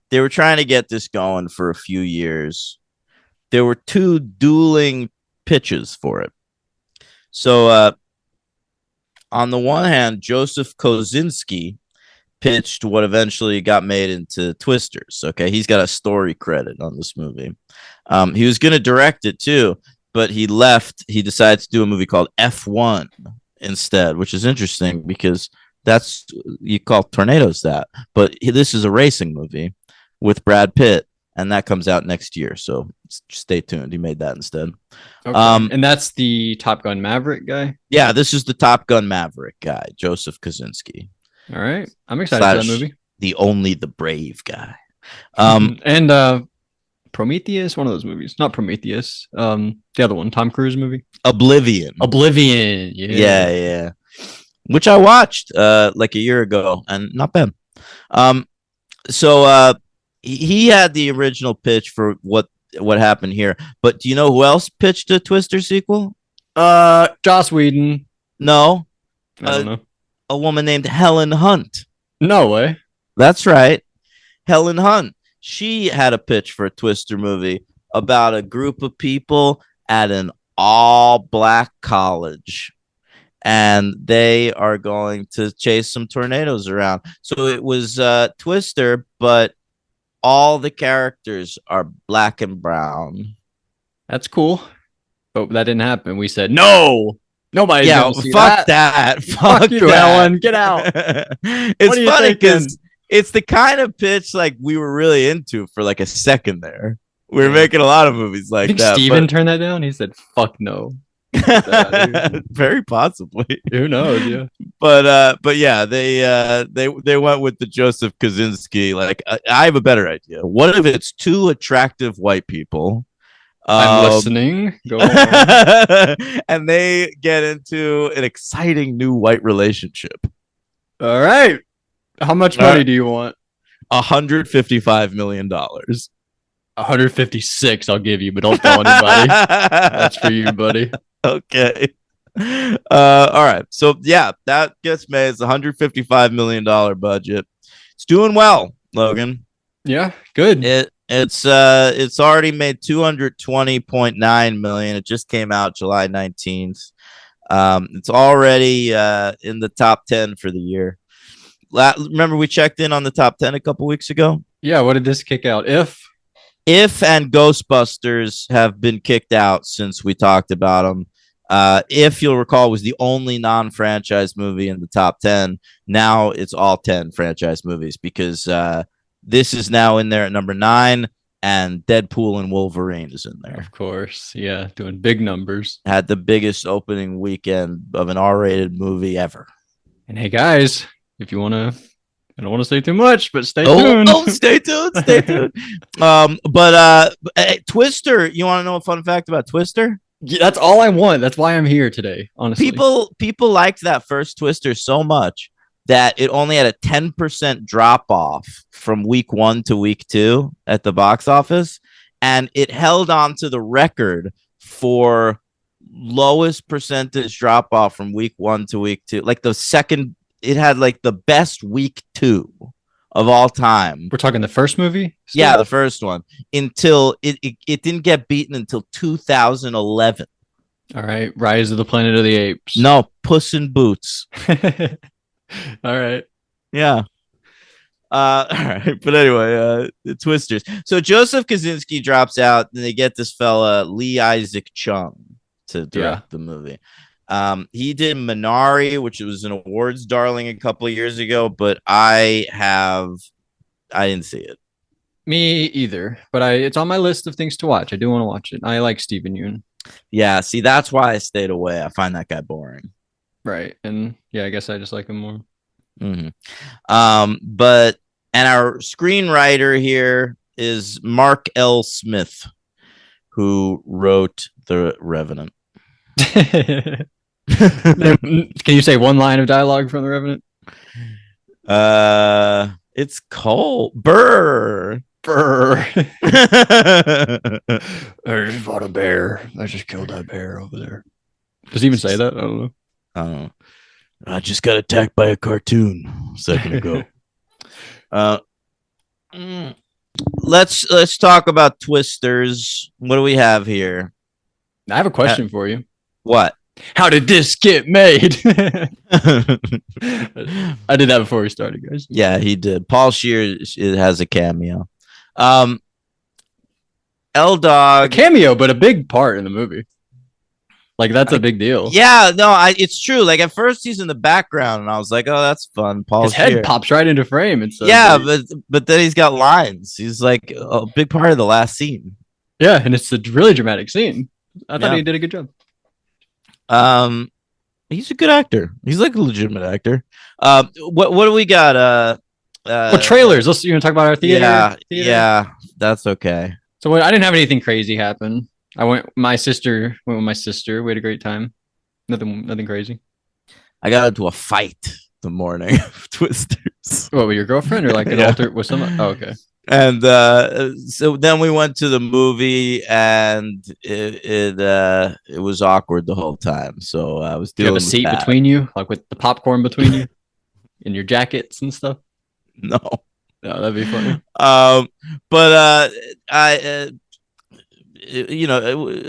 They were trying to get this going for a few years. There were two dueling pitches for it. So, on the one hand, Joseph Kosinski pitched what eventually got made into Twisters. Okay, he's got a story credit on this movie. He was going to direct it too, but he left. He decided to do a movie called F1 instead, which is interesting because that's you call tornadoes that. But this is a racing movie with Brad Pitt, and that comes out next year. So stay tuned. He made that instead. Okay. And that's the Top Gun Maverick guy. Yeah, this is the Top Gun Maverick guy, Joseph Kosinski. All right. I'm excited for that movie. The brave guy. And Prometheus, one of those movies. Not Prometheus. The other one, Tom Cruise movie. Oblivion. Yeah. Which I watched like a year ago and not bad. So he had the original pitch for what happened here. But do you know who else pitched a Twister sequel? Joss Whedon. No. I don't know. A woman named Helen Hunt. No way. That's right. Helen Hunt. She had a pitch for a Twister movie about a group of people at an all black college. And they are going to chase some tornadoes around. So it was Twister, but all the characters are black and brown. That's cool. But that didn't happen. We said, no, nobody's Yeah, going to see fuck that. that. Fuck you, that. Ellen. Get out. It's funny because it's the kind of pitch like we were really into for like a second there. We were making a lot of movies like that. Steven turned that down. He said, fuck no. Very possibly. Who knows? Yeah. But yeah, they went with the Joseph Kosinski. Like I have a better idea. What if it's two attractive white people? I'm listening. Go on. And they get into an exciting new white relationship. All right. How much money do you want? $155 million. 156 I'll give you, but don't tell anybody. That's for you, buddy. Okay. All right. So yeah, that gets made. It's $155 million budget. It's doing well, Logan. Yeah, good. It's already made 220.9 million. It just came out July 19th. It's already in the top 10 for the year. Remember we checked in on the top 10 a couple weeks ago? Yeah, what did this kick out? If and Ghostbusters have been kicked out since we talked about them. If you'll recall, was the only non-franchise movie in the top 10. Now it's all 10 franchise movies because this is now in there at number 9, and Deadpool and Wolverine is in there. Of course, yeah, doing big numbers. Had the biggest opening weekend of an R-rated movie ever. And hey, guys, if you want to, I don't want to say too much, but stay tuned. Oh, stay tuned. Stay tuned. But Twister, you want to know a fun fact about Twister? Yeah, that's all I want. That's why I'm here today, honestly. People liked that first Twister so much that it only had a 10% drop off from week 1 to week 2 at the box office, and it held on to the record for lowest percentage drop off from week 1 to week 2. Like the second, it had like the best week 2 of all time. We're talking the first movie? Still? Yeah, the first one, until it didn't get beaten until 2011. All right. Rise of the Planet of the Apes. No, Puss in Boots. All right. Yeah. All right. But anyway, the Twisters. So Joseph Kaczynski drops out, and they get this fella, Lee Isaac Chung, to direct the movie. He did Minari, which was an awards darling a couple of years ago, but I didn't see it. Me either, but it's on my list of things to watch. I do want to watch it. I like Stephen Yeun. Yeah, see, that's why I stayed away. I find that guy boring. Right. And yeah, I guess I just like him more. Mm-hmm. And our screenwriter here is Mark L. Smith, who wrote The Revenant. Can you say one line of dialogue from The Revenant? It's cold. Burr. I just fought a bear. I just killed that bear over there. Does he even say that? I don't know. I just got attacked by a cartoon a second ago. Let's talk about Twisters. What do we have here? I have a question for you. What? How did this get made? I did that before we started, guys. Yeah, he did. Paul Scheer has a cameo. L-Dog. A cameo, but a big part in the movie. Like, that's a big deal. Yeah, no, it's true. Like, at first he's in the background, and I was like, oh, that's fun. Paul Scheer. His head pops right into frame. And yeah, but then he's got lines. He's like a big part of the last scene. Yeah, and it's a really dramatic scene. I thought he did a good job. He's a good actor. He's like a legitimate actor. What do we got? What trailers? Let's talk about our theater. Yeah, that's okay. So I didn't have anything crazy happen. I went with my sister. We had a great time. Nothing crazy. I got into a fight the morning of Twisters. What, with your girlfriend or like an alter with someone? Oh, okay. And so then we went to the movie, and it was awkward the whole time. So I was dealing. You have a seat between you, like with the popcorn between you, and your jackets and stuff. No, that'd be funny. But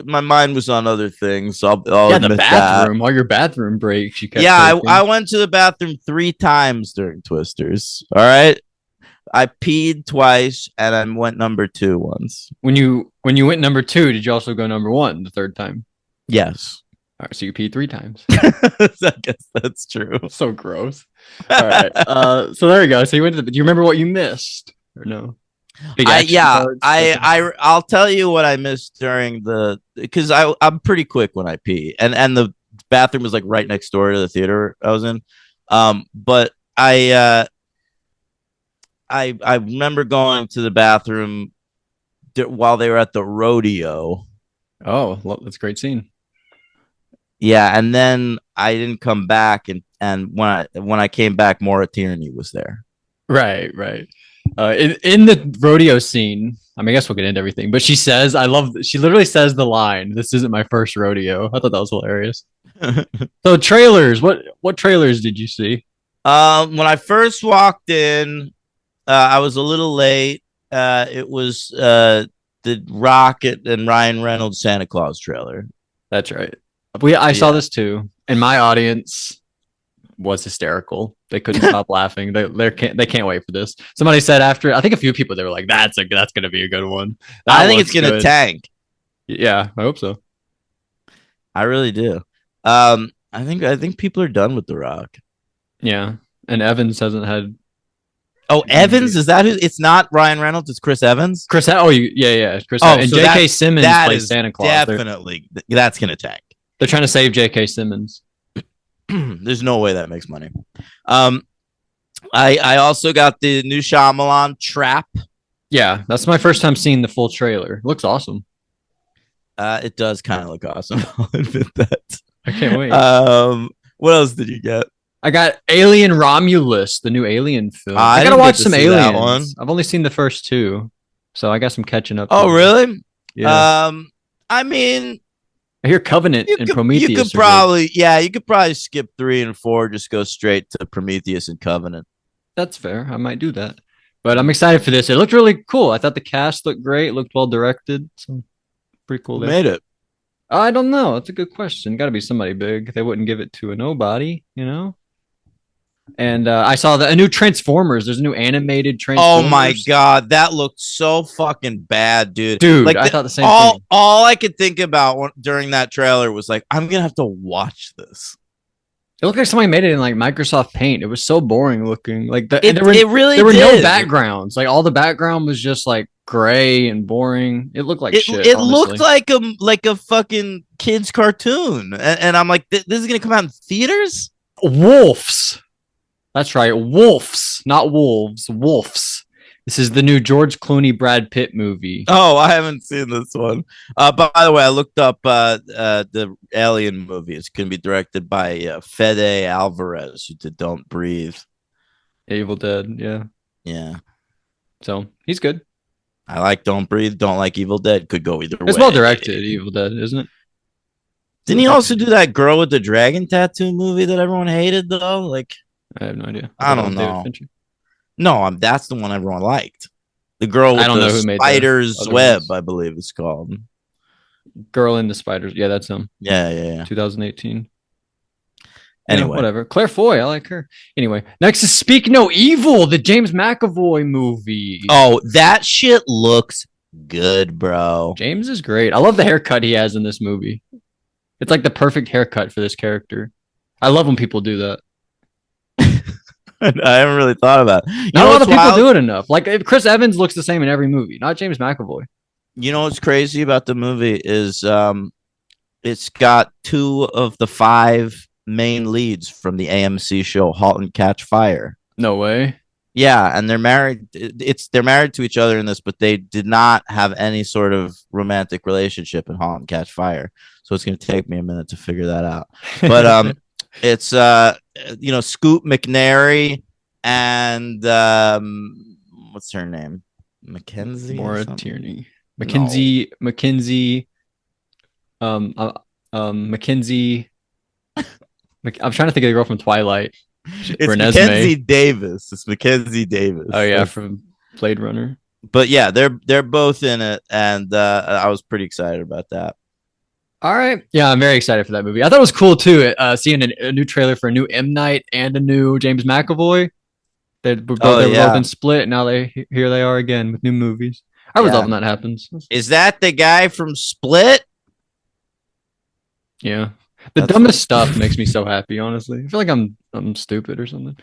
my mind was on other things. So I'll the bathroom. All your bathroom breaks. I went to the bathroom 3 times during Twisters. All right. I peed twice, and I went number 2 once. When you went number 2, did you also go number 1 the third time? Yes. All right, so you peed 3 times. I guess that's true. So gross. All right. So there you go. So you went to do you remember what you missed or no? I'll tell you what I missed during because I'm pretty quick when I pee, and the bathroom was like right next door to the theater I was in. But I remember going to the bathroom while they were at the rodeo. Oh, well, that's a great scene. Yeah, and then I didn't come back, and when I came back, Maura Tierney was there. Right. In the rodeo scene, I mean, I guess we'll get into everything, but she literally says the line, "This isn't my first rodeo." I thought that was hilarious. So trailers, what trailers did you see? When I first walked in, I was a little late. It was the Rocket and Ryan Reynolds Santa Claus trailer. That's right. I saw this too, and my audience was hysterical. They couldn't stop laughing. They can't wait for this. Somebody said after, I think a few people, they were like, that's gonna be a good one. I think it's gonna tank. Yeah, I hope so. I really do. I think people are done with The Rock. Yeah, and Evans hasn't had. Oh, Evans, is that who? It's not Ryan Reynolds. It's Chris Evans. Yeah. Chris. Oh, and so J.K. Simmons plays Santa Claus. Definitely, that's gonna tank. They're trying to save J.K. Simmons. There's no way that makes money. I also got the new Shyamalan Trap. Yeah, that's my first time seeing the full trailer. It looks awesome. It does kind of look awesome. I'll admit that. I can't wait. What else did you get? I got Alien Romulus, the new Alien film. I I gotta didn't watch get to some see that one. Aliens. I've only seen the first two, so I got some catching up to Oh, do. really? Yeah, I mean, I hear Covenant and you could Prometheus are good. probably, yeah, you could probably skip 3 and 4, just go straight to Prometheus and Covenant. That's fair. I might do that. But I'm excited for this. It looked really cool. I thought the cast looked great. It looked well directed. So pretty cool Who there. made it? I don't know. That's a good question. Got to be somebody big. They wouldn't give it to a nobody, you know? And I saw a new Transformers. There's a new animated Oh my Transformers. god, that looked so fucking bad, dude. Dude, Like I thought the same all thing. all I could think about during that trailer was like, I'm gonna have to watch this. It looked like somebody made it in like Microsoft Paint. It was so boring looking. Like It really there were no did. backgrounds. Like all the background was just like gray and boring. It looked like shit. It Honestly. looked like a fucking kids cartoon, and I'm like, this is gonna come out in theaters. Wolves. That's right, wolves, not wolves. Wolves. This is the new George Clooney Brad Pitt movie. Oh, I haven't seen this one. By the way, I looked up the Alien movie. It's gonna be directed by Fede Alvarez, who did Don't Breathe. Evil Dead. Yeah. Yeah, So he's good. I like Don't Breathe. Don't like Evil Dead. Could go either way. It's well directed. Evil Dead, isn't it? Didn't he also do that girl with the dragon tattoo movie that everyone hated though? Like, I have no idea. I don't know. No, that's the one everyone liked. The girl with I don't the know who made the spider's other web, ones. I believe it's called. Girl in the Spiders. Yeah, that's him. Yeah. 2018. Anyway, whatever. Claire Foy, I like her. Anyway, next is Speak No Evil, the James McAvoy movie. oh, that shit looks good, bro. James is great. I love the haircut he has in this movie. It's like the perfect haircut for this character. I love when people do that. I haven't really thought about it. Not a lot of people do it enough. Like Chris Evans looks the same in every movie, not James McAvoy. You know what's crazy about the movie is it's got 2 of the 5 main leads from the AMC show *Halt and Catch Fire*. No way. Yeah, and they're married. They're married to each other in this, but they did not have any sort of romantic relationship in *Halt and Catch Fire*. So it's going to take me a minute to figure that out. But it's Scoot McNairy and what's her name? Mackenzie. Maura Tierney. Mackenzie. No. Mackenzie. Mackenzie. I'm trying to think of the girl from Twilight. It's Mackenzie Davis. It's Mackenzie Davis. Oh yeah, from Blade Runner. But yeah, they're both in it, and I was pretty excited about that. All right, yeah, I'm very excited for that movie. I thought it was cool too, seeing a new trailer for a new M Night and a new James McAvoy. They were both been split. Now here they are again with new movies. I was love when that happens. Is that the guy from Split? Yeah. The dumbest stuff makes me so happy, honestly. I feel like I'm stupid or something.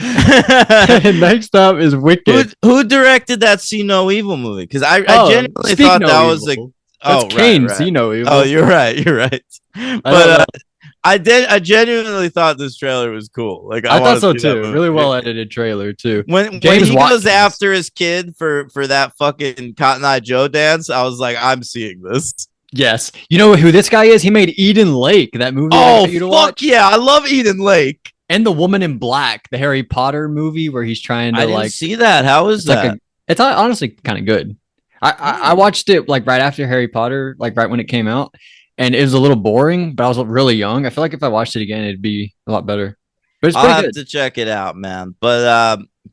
Next up is Wicked. Who directed that See No Evil movie? Because I genuinely thought that was like, that's Kane. Right. See No Evil. Oh, you're right. But I genuinely thought this trailer was cool. Like I thought so too. Really well edited trailer too. When he goes after his kid for that fucking Cotton Eye Joe dance, I was like, I'm seeing this. Yes. You know who this guy is? He made Eden Lake, that movie. Oh, fuck yeah. I love Eden Lake. And The Woman in Black, the Harry Potter movie where he's trying to I didn't see that. How is that? It's honestly kind of good. I watched it like right after Harry Potter, like right when it came out. And it was a little boring, but I was really young. I feel like if I watched it again, it'd be a lot better. But it's I'll have to check it out, man.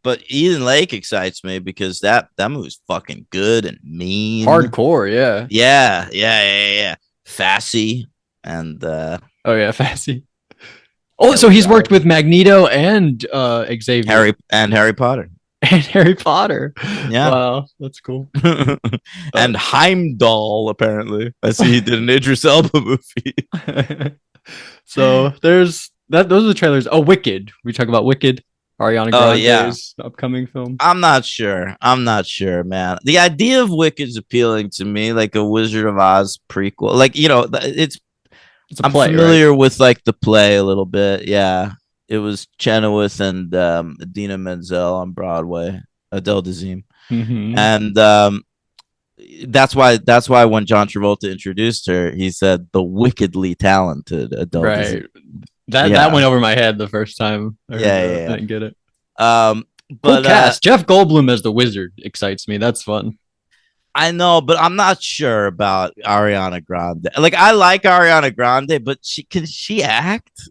But Eden Lake excites me because that movie's fucking good and mean. Hardcore, yeah. Yeah. Fassy and oh yeah, Fassy. Oh, so he's worked with Magneto and Xavier. Harry Potter. And Harry Potter. Yeah. Wow, that's cool. And Heimdall, apparently. I see he did an Idris Elba movie. So there's that. Those are the trailers. Oh, Wicked. We talk about Wicked. Ariana Grande's upcoming film. I'm not sure, man. The idea of Wicked's appealing to me, like a Wizard of Oz prequel. Like, I'm familiar with like the play a little bit. Yeah. It was Chenoweth and Idina Menzel on Broadway, Adele Dazeem. Mm-hmm. And That's why when John Travolta introduced her, he said the wickedly talented Adele Right. Dazeem. That Yeah, went over my head the first time I heard yeah, that. I yeah, didn't get it. yeah. Cool But cast. Jeff Goldblum as the wizard excites me. That's fun. I know, but I'm not sure about Ariana Grande. Like, I like Ariana Grande, but she act?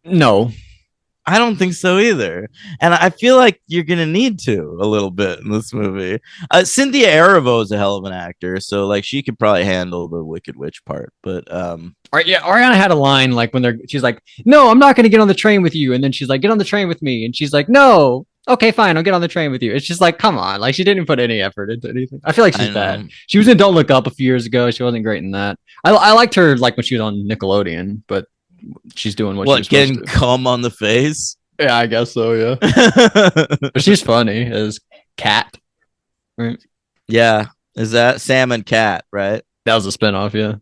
No. I don't think so either. And I feel like you're gonna need to a little bit in this movie. Cynthia Erivo is a hell of an actor, so like she could probably handle the Wicked Witch part. But All right, yeah, Ariana had a line like when she's like, "No, I'm not going to get on the train with you," and then she's like, "Get on the train with me," and she's like, "No, okay, fine, I'll get on the train with you." It's just like, come on, like she didn't put any effort into anything. I feel like I she's bad. know She was in Don't Look Up a few years ago. She wasn't great in that. I liked her like when she was on Nickelodeon, but she's doing what she was what supposed getting to. cum on the face. Yeah, I guess so. Yeah, but she's funny as Cat. Right? Yeah, is that Sam and Cat? Right. That was a spinoff. Yeah.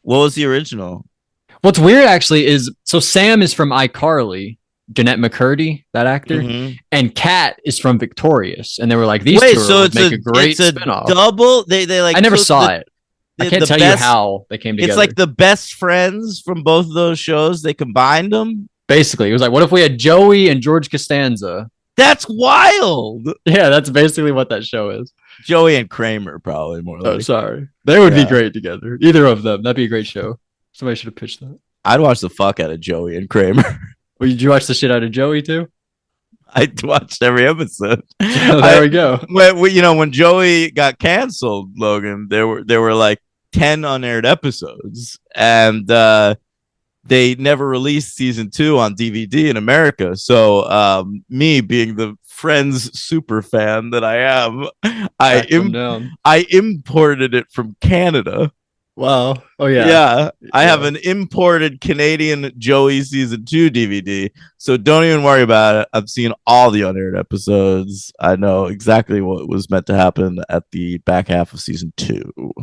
What was the original? What's weird actually is so Sam is from iCarly, Jeanette McCurdy, that actor, Mm-hmm. and Kat is from Victorious, and they were like, these Wait, two so would it's make a great a spinoff. double. They like I never took saw it. I can't the tell you best. how they came together. It's like the best friends from both of those shows. They combined them. Basically, it was like, what if we had Joey and George Costanza? That's wild. Yeah, that's basically what that show is. Joey and Kramer, probably more Oh, like. sorry. They would be Yeah. great together. Either of them. That'd be a great show. Somebody should have pitched that. I'd watch the fuck out of Joey and Kramer. Well, did you watch the shit out of Joey too? I watched every episode. There we go. When Joey got canceled, Logan, there were like 10 unaired episodes, and they never released season 2 on DVD in America. So me being the Friends super fan that I am, I imported it from Canada. Wow. Oh yeah. Yeah, I have an imported Canadian Joey season 2 DVD. So don't even worry about it. I've seen all the unaired episodes. I know exactly what was meant to happen at the back half of season 2.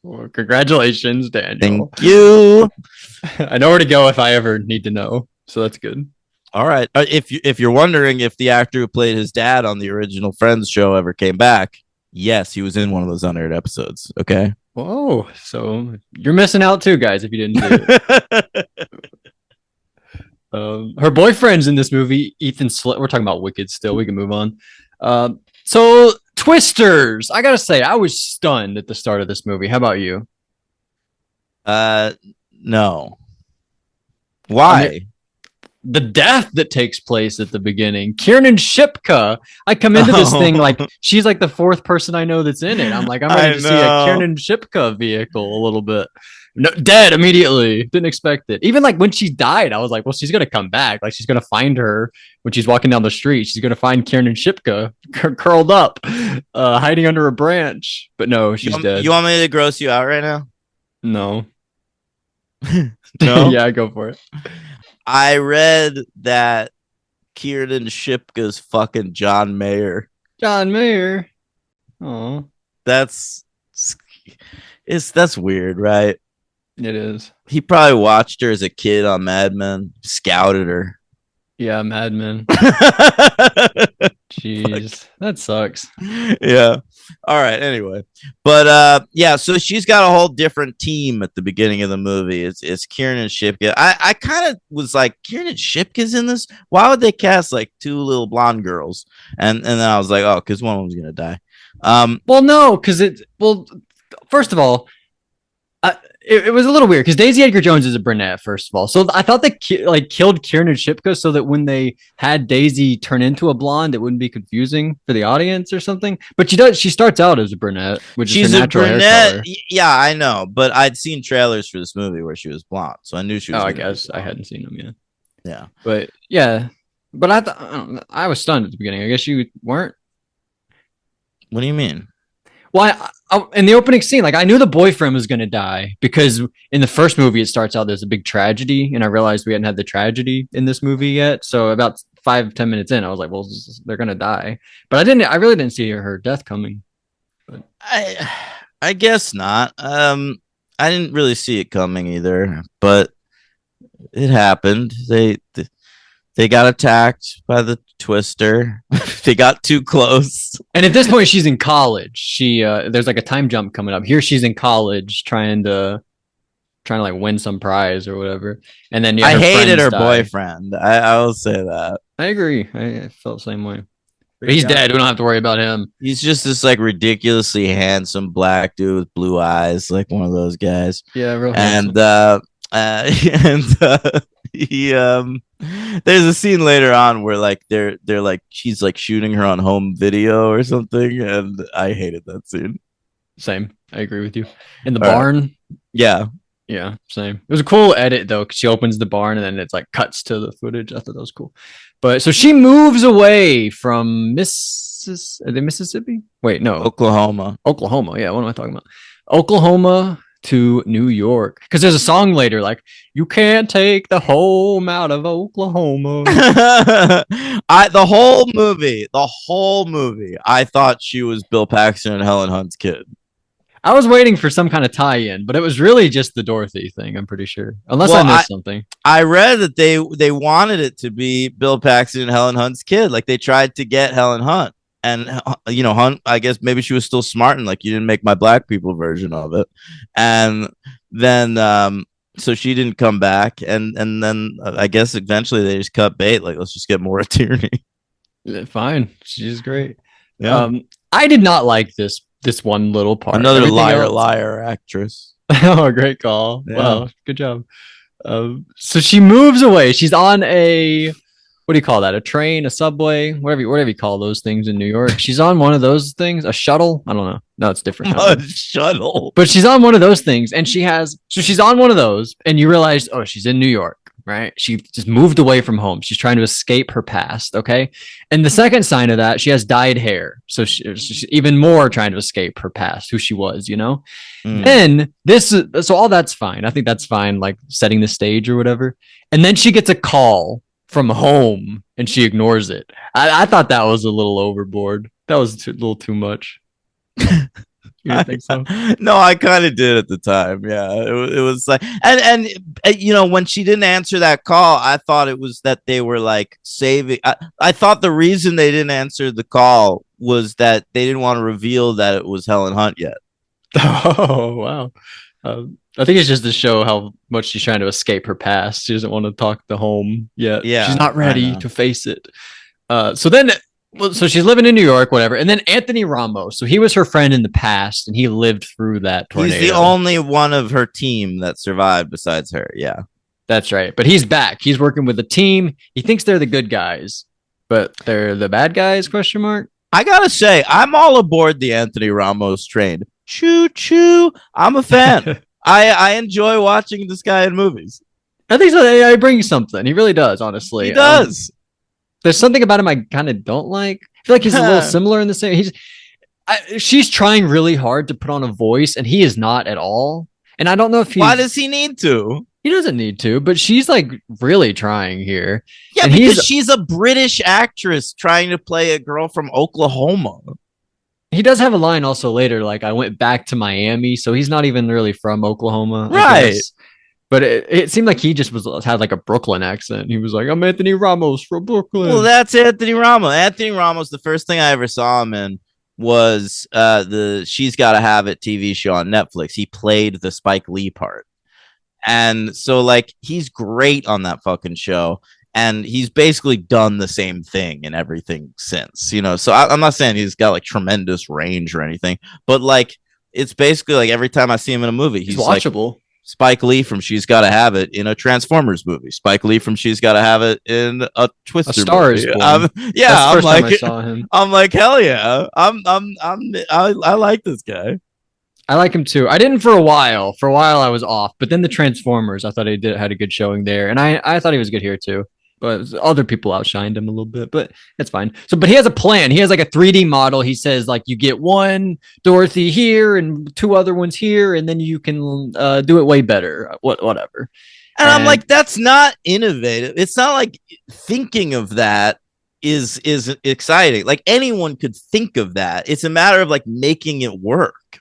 Well, congratulations, Daniel. Thank you. I know where to go if I ever need to know. So that's good. All right. If you're wondering if the actor who played his dad on the original Friends show ever came back, yes, he was in one of those unaired episodes. Okay. Whoa. So you're missing out too, guys, if you didn't see it. Her boyfriend's in this movie, Ethan Slate. We're talking about Wicked still. We can move on. So Twisters. I gotta say, I was stunned at the start of this movie. How about you? No. Why? I mean, the death that takes place at the beginning. Kiernan Shipka. I come into this thing like she's like the fourth person I know that's in it. I'm like, I'm ready to see a Kiernan Shipka vehicle a little bit. No, dead immediately. Didn't expect it. Even like when she died, I was like, well, she's gonna come back. Like she's gonna find her when she's walking down the street. She's gonna find Kiernan Shipka curled up, hiding under a branch. But no, she's dead. You want me to gross you out right now? No. No? Yeah, go for it. I read that Kiernan Shipka's fucking John Mayer. John Mayer. Oh, That's weird, right? it is. He probably watched her as a kid on Mad Men, scouted her. Yeah, Mad Men. Jeez, that sucks. Yeah. All right. Anyway, but yeah. So she's got a whole different team at the beginning of the movie. It's Kiernan Shipka. I kind of was like, Kiernan Shipka's in this. Why would they cast like 2 little blonde girls? And then I was like, oh, because one of them's gonna die. Well, no, because first of all, it was a little weird because Daisy Edgar-Jones is a brunette, first of all. So I thought they killed Kiernan Shipka so that when they had Daisy turn into a blonde, it wouldn't be confusing for the audience or something. But she starts out as a brunette, which she's is her natural hair color. Yeah, I know, but I'd seen trailers for this movie where she was blonde, so I knew she was. I guess I hadn't seen them yet. Yeah, but yeah, but I was stunned at the beginning. I guess you weren't. What do you mean? Well, in the opening scene, like I knew the boyfriend was going to die because in the first movie it starts out there's a big tragedy, and I realized we hadn't had the tragedy in this movie yet. So about 5-10 minutes in, I was like, well, they're going to die. But I really didn't see her death coming. But I guess not. I didn't really see it coming either, but it happened. They got attacked by the Twister. They got too close. And at this point, she's in college. She there's like a time jump coming up. Here, she's in college trying to like win some prize or whatever. And then yeah, I hated her die. boyfriend. I will say that. I agree. I felt the same way. But he's dead. We don't have to worry about him. He's just this like ridiculously handsome black dude with blue eyes, like one of those guys. Yeah, real and he there's a scene later on where like they're like she's like shooting her on home video or something, and I hated that scene. Same. I agree with you. In the barn. Yeah. Yeah, same. It was a cool edit though, because she opens the barn and then it's like cuts to the footage. I thought that was cool. But so she moves away from Mississippi? Wait, no. Oklahoma. Yeah, what am I talking about? Oklahoma to New York. Because there's a song later like, you can't take the home out of Oklahoma. The whole movie, I thought she was Bill Paxton and Helen Hunt's kid. I was waiting for some kind of tie-in, but it was really just the Dorothy thing, I'm pretty sure. Unless I missed something. I read that they wanted it to be Bill Paxton and Helen Hunt's kid. Like they tried to get Helen Hunt. And Hunt, I guess maybe she was still smart and like, you didn't make my black people version of it. And then so she didn't come back. And then I guess eventually they just cut bait. Like, let's just get Maura Tierney. Fine. She's great. Yeah. I did not like this one little part. Another liar actress. Oh, great call. Yeah. Wow, good job. So she moves away. She's on a, what do you call that? A train, a subway, whatever you call those things in New York. She's on one of those things, a shuttle. I don't know. No, it's different. A shuttle. But she's on one of those things, and she's on one of those, and you realize, oh, she's in New York. Right? She just moved away from home. She's trying to escape her past. Okay. And the second sign of that, she has dyed hair. So she's even more trying to escape her past, who she was, Then so all that's fine. I think that's fine, like setting the stage or whatever. And then she gets a call from home and she ignores it. I thought that was a little overboard. That was a little too much. You didn't think so? No, I kind of did at the time. Yeah, it was like, and when she didn't answer that call, I thought it was that they were like saving. I thought the reason they didn't answer the call was that they didn't want to reveal that it was Helen Hunt yet. Oh wow! I think it's just to show how much she's trying to escape her past. She doesn't want to talk to home yet. Yeah, she's not ready to face it. So she's living in New York, whatever. And then Anthony Ramos. So he was her friend in the past, and he lived through that tornado. He's the only one of her team that survived besides her. Yeah, that's right. But he's back. He's working with a team. He thinks they're the good guys, but they're the bad guys? ? I gotta say, I'm all aboard the Anthony Ramos train. Choo choo! I'm a fan. I enjoy watching this guy in movies. I think so. He brings something. He really does. Honestly, he does. There's something about him I kind of don't like. I feel like he's a little similar in the same. She's trying really hard to put on a voice, and he is not at all. And I don't know if why does he need to? He doesn't need to, but she's like really trying here. Yeah, and because she's a British actress trying to play a girl from Oklahoma. He does have a line also later, like, I went back to Miami, so he's not even really from Oklahoma. Right. But it seemed like he just had like a Brooklyn accent. He was like, I'm Anthony Ramos from Brooklyn. Well, that's Anthony Ramos. Anthony Ramos, the first thing I ever saw him in was the She's Gotta Have It TV show on Netflix. He played the Spike Lee part. And so, like, he's great on that fucking show. And he's basically done the same thing in everything since, So I'm not saying he's got, like, tremendous range or anything. But, like, it's basically, like, every time I see him in a movie, he's watchable. Like, Spike Lee from She's Gotta Have It in a Transformers movie. Spike Lee from She's Gotta Have It in a Twister movie. A Star is Born. Yeah, I'm like, I saw him. I'm like, hell yeah. I like this guy. I like him too. I didn't for a while. For a while I was off, but then the Transformers, I thought he had a good showing there, and I thought he was good here too. But other people outshined him a little bit, but it's fine. But he has a plan. He has like a 3D model. He says like you get one Dorothy here and two other ones here, and then you can do it way better. Whatever. And I'm like, that's not innovative. It's not like thinking of that is exciting. Like anyone could think of that. It's a matter of like making it work.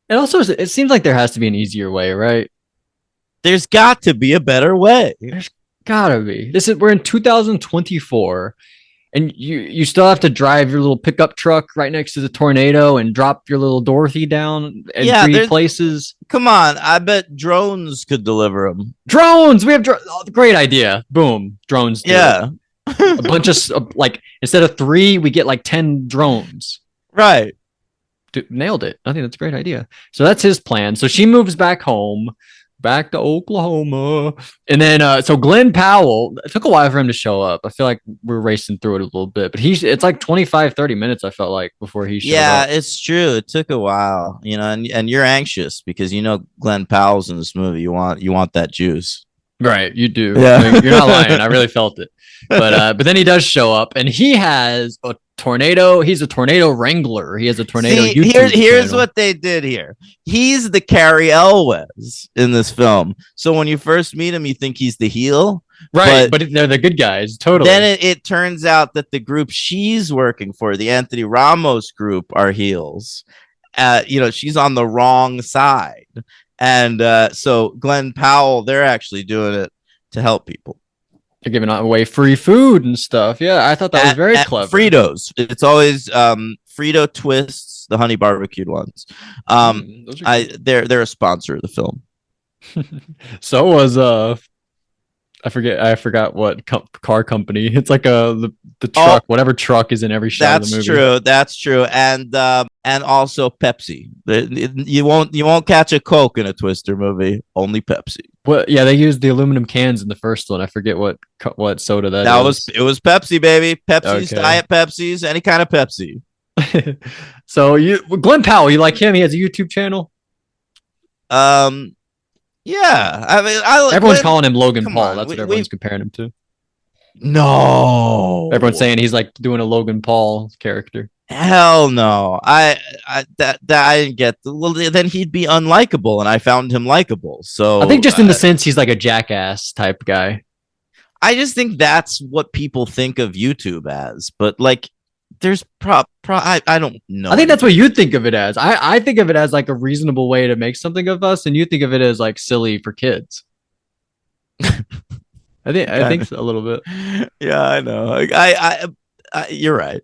And also, it seems like there has to be an easier way, right? There's got to be a better way. There's gotta be. We're in 2024, and you still have to drive your little pickup truck right next to the tornado and drop your little Dorothy down in Yeah, 3 places. come on. I bet drones could deliver them. Drones, we have great idea. Boom, drones do it. Yeah. A bunch of like instead of 3, we get like 10 drones. Right. Dude, nailed it. I think that's a great idea. So that's his plan. So she moves back home, back to Oklahoma. And then so Glenn Powell, it took a while for him to show up. I feel like we're racing through it a little bit, but it's like 25, 30 minutes, I felt like, before he showed Yeah, up. it's true. It took a while, and you're anxious because Glenn Powell's in this movie. You want that juice. Right, you do. Yeah. I mean, you're not lying. I really felt it. But then he does show up and he has a tornado. He's a tornado wrangler. He has a tornado See, YouTube here's channel. what they did here. He's the Carrie Elwes in this film. So when you first meet him, you think he's the heel. Right, but they're the good guys. Totally. Then it turns out that the group she's working for, the Anthony Ramos group, are heels. She's on the wrong side. And so Glenn Powell, they're actually doing it to help people. They're giving away free food and stuff. Yeah, I thought that was very clever. Fritos. It's always Frito Twists, the honey barbecued ones. They're a sponsor of the film. So was I forgot what car company. It's like the truck, whatever truck is in every shot of the movie. That's true. And also Pepsi. You won't catch a Coke in a Twister movie. Only Pepsi. Well, yeah, they used the aluminum cans in the first one. I forget what soda that is. It was Pepsi, baby. Pepsi's, okay. Diet Pepsi's, any kind of Pepsi. So Glenn Powell, you like him? He has a YouTube channel. Yeah, I mean, everyone's calling him Logan Paul. That's what everyone's comparing him to. No, everyone's saying he's like doing a Logan Paul character. Hell no. I didn't get. Well, then he'd be unlikable, and I found him likable. So I think just in the sense he's like a jackass type guy. I just think that's what people think of YouTube as, but like, there's I don't know. I think that's what you think of it as. I think of it as like a reasonable way to make something of us, and you think of it as like silly for kids. I think so, a little bit. Yeah, I know. I you're right.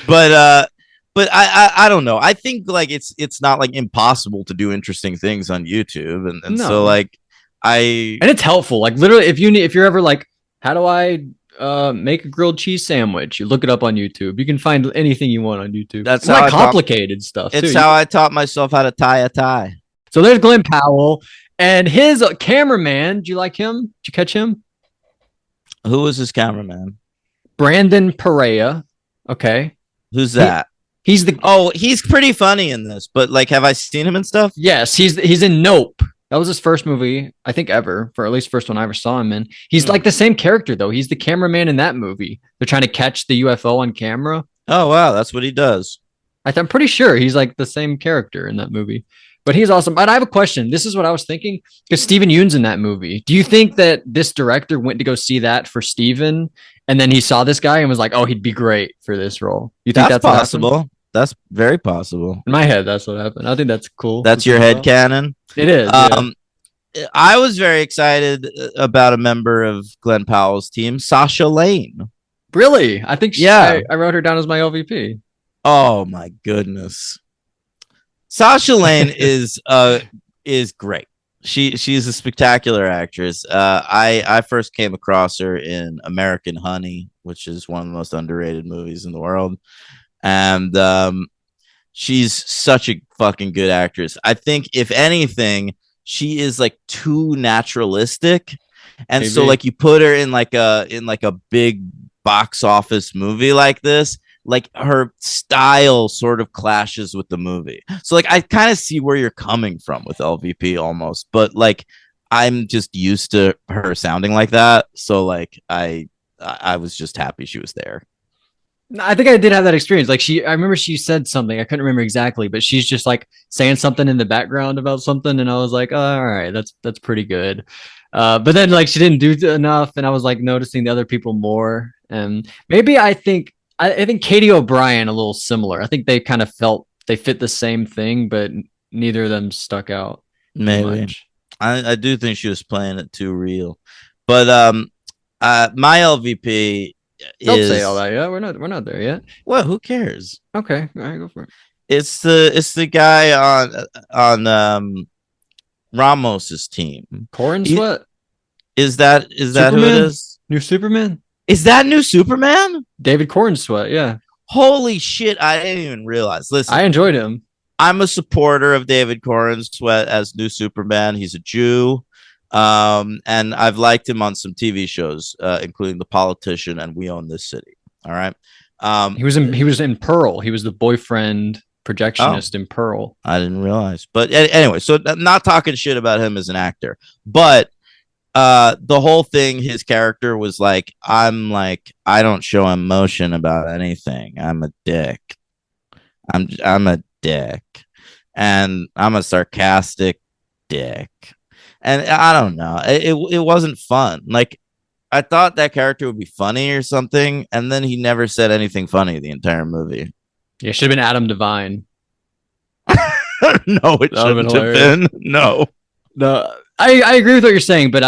But I don't know. I think like it's not like impossible to do interesting things on YouTube, and no. So like and it's helpful. Like literally, if you're ever like, how do I make a grilled cheese sandwich? You look it up on YouTube. You can find anything you want on YouTube. That's not complicated stuff. It's how I taught myself how to tie a tie. So there's Glenn Powell and his cameraman. Do you like him? Did you catch him? Who was his cameraman? Brandon Perea. Okay. Who's that? He's pretty funny in this, but like, have I seen him and stuff? Yes, he's in Nope. That was his first movie, I think, ever, for at least first one I ever saw him in. He's like the same character, though. He's the cameraman in that movie. They're trying to catch the UFO on camera. Oh, wow. That's what he does. I'm pretty sure he's like the same character in that movie. But he's awesome. But I have a question. This is what I was thinking. Because Steven Yeun's in that movie. Do you think that this director went to go see that for Steven, and then he saw this guy and was like, oh, he'd be great for this role? You think that's possible? That's very possible. In my head, that's what happened. I think that's cool. That's your head canon? It is. I was very excited about a member of Glenn Powell's team, Sasha Lane. Really? I think I wrote her down as my LVP. Oh my goodness. Sasha Lane is great. She's a spectacular actress. I first came across her in American Honey, which is one of the most underrated movies in the world. And she's such a fucking good actress. I think if anything, she is like too naturalistic. And so like you put her in like a big box office movie like this, like her style sort of clashes with the movie. So like I kind of see where you're coming from with LVP almost, but like I'm just used to her sounding like that. So like I was just happy she was there. I think I did have that experience. Like I remember she said something. I couldn't remember exactly, but she's just like saying something in the background about something, and I was like, oh, all right, that's pretty good. But then like she didn't do enough, and I was like noticing the other people more. And maybe I think Katie O'Brien a little similar. I think they kind of felt they fit the same thing, but neither of them stuck out. Maybe I do think she was playing it too real. But my LVP Don't say all is that yet. We're not there yet. what? Who cares? Okay, all right, go for it. It's the guy on Ramos's team. Corn He, Sweat, is that who it Superman, is? new Superman, Is that new Superman? David Corn Sweat. Yeah, Holy shit! I didn't even realize. Listen, I enjoyed him. I'm a supporter of David Corn Sweat as new Superman. He's a Jew. And I've liked him on some TV shows, including The Politician and We Own This City. All right. He was in Pearl. He was the boyfriend Oh, projectionist in Pearl. I didn't realize. But anyway, so not talking shit about him as an actor, but the whole thing, his character was like, I don't show emotion about anything. I'm a dick. I'm a dick. And I'm a sarcastic dick. And I don't know. It wasn't fun. Like, I thought that character would be funny or something, and then he never said anything funny the entire movie. Yeah, it should have been Adam Devine. No, it That would have been shouldn't have hilarious. been. No. I agree with what you're saying, but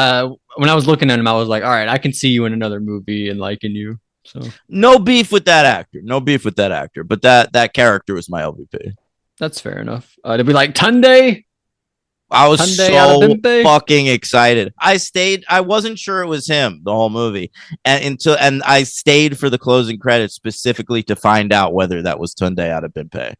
when I was looking at him, I was like, all right, I can see you in another movie and liking you. So No beef with that actor. No beef with that actor. But that character was my LVP. that's fair enough. Did we like Tunde? I was Tunde so Adebimpe? fucking excited. I wasn't sure it was him the whole movie. And I stayed for the closing credits specifically to find out whether that was Tunde Adebimpe.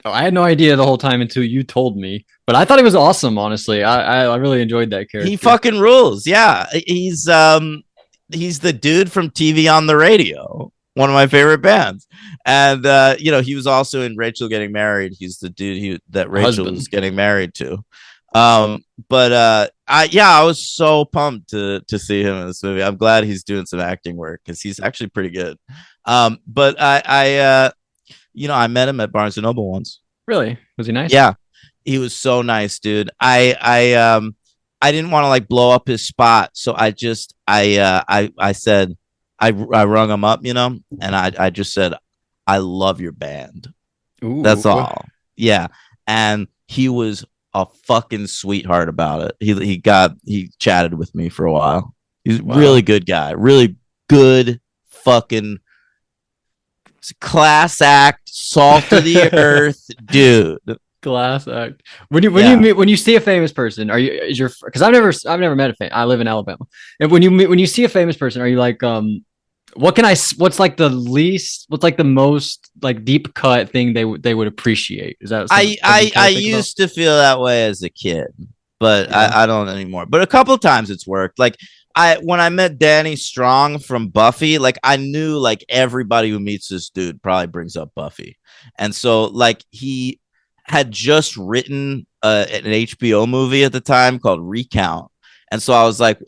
Oh, I had no idea the whole time until you told me. But I thought he was awesome, honestly. I really enjoyed that character. He fucking rules. Yeah. He's the dude from TV on the Radio, one of my favorite bands. And he was also in Rachel Getting Married. He's the dude that Rachel Husband. was getting married to. But I was so pumped to see him in this movie. I'm glad he's doing some acting work because he's actually pretty good. But I met him at Barnes and Noble once. Really? Was he nice? Yeah, he was so nice, dude. I didn't want to like blow up his spot, so I said I rung him up, and I just said I love your band. Ooh. That's all. Yeah, and he was a fucking sweetheart about it. He chatted with me for a while. He's a really good guy, really good fucking class act, salt of the earth, dude. Glass act. When you see a famous person, because I've never met a fan. I live in Alabama, and when you see a famous person, are you like what's like the most like deep cut thing they would appreciate? Is that I used to feel that way as a kid, but Yeah. I don't anymore. But a couple times it's worked. Like when I met Danny Strong from Buffy, like I knew like everybody who meets this dude probably brings up Buffy, and so like he had just written an HBO movie at the time called Recount, and so I was like,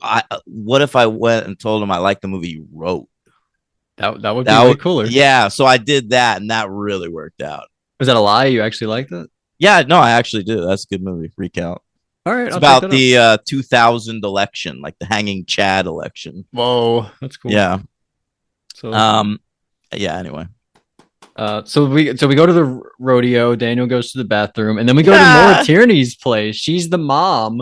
what if I went and told him I liked the movie you wrote? That would be way cooler. Yeah, so I did that, and that really worked out. Was that a lie? You actually liked it? Yeah, no, I actually do. That's a good movie, Recount. All right, It's I'll about check that out. the 2000 election, like the hanging Chad election. Whoa, that's cool. Yeah. So Yeah. Anyway. so we go to the rodeo. Daniel goes to the bathroom, and then we go to Maura Tierney's place. She's the mom,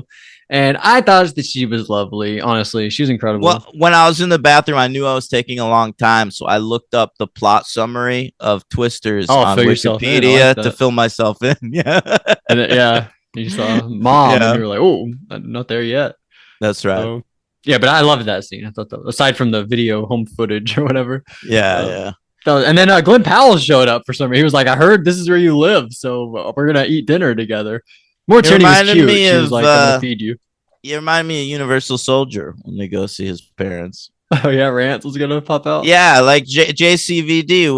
and I thought that she was lovely. Honestly, she was incredible. Well, when I was in the bathroom, I knew I was taking a long time, so I looked up the plot summary of Twisters on Wikipedia to fill myself in. Yeah. And yeah, you saw mom, Yeah. and you were like, "Oh, I'm not there yet." That's right. So, yeah, but I loved that scene. I thought that, aside from the video home footage or whatever. Yeah. And then Glenn Powell showed up for some reason. He was like, "I heard this is where you live, so we're gonna eat dinner together." Maura Tierney was cute. She was like, "I'm gonna feed you." You remind me of Universal Soldier when they go see his parents. Oh yeah, Rance was gonna pop out. Yeah, like JCVD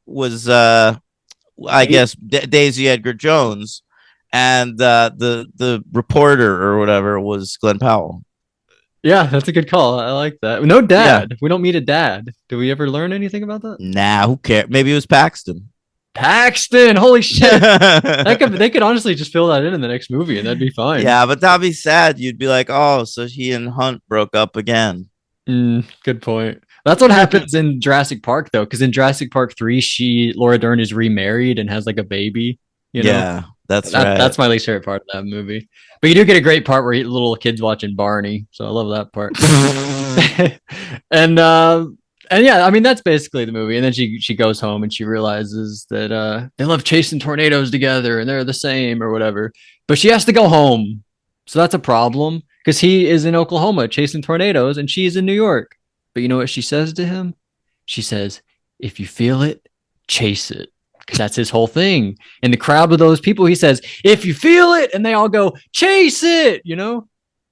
was I guess Daisy Edgar-Jones, and the reporter or whatever was Glenn Powell. Yeah, that's a good call. I like that. No dad. Yeah. We don't meet a dad. Do we ever learn anything about that? Nah, who cares? Maybe it was Paxton. Paxton, holy shit! They could honestly just fill that in the next movie, and that'd be fine. Yeah, but that'd be sad. You'd be like, oh, so he and Hunt broke up again. Good point. That's what happens in Jurassic Park, though, because in Jurassic Park 3, Laura Dern is remarried and has like a baby. You know? Yeah, that's right. That's my least favorite part of that movie. But you do get a great part where little kids watching Barney, so I love that part. And And yeah, I mean that's basically the movie. And then she goes home and she realizes that they love chasing tornadoes together and they're the same or whatever. But she has to go home, so that's a problem because he is in Oklahoma chasing tornadoes and she's in New York. But you know what she says to him? She says, "If you feel it, chase it." Because that's his whole thing. In the crowd with those people, he says, "If you feel it," and they all go, "Chase it," you know?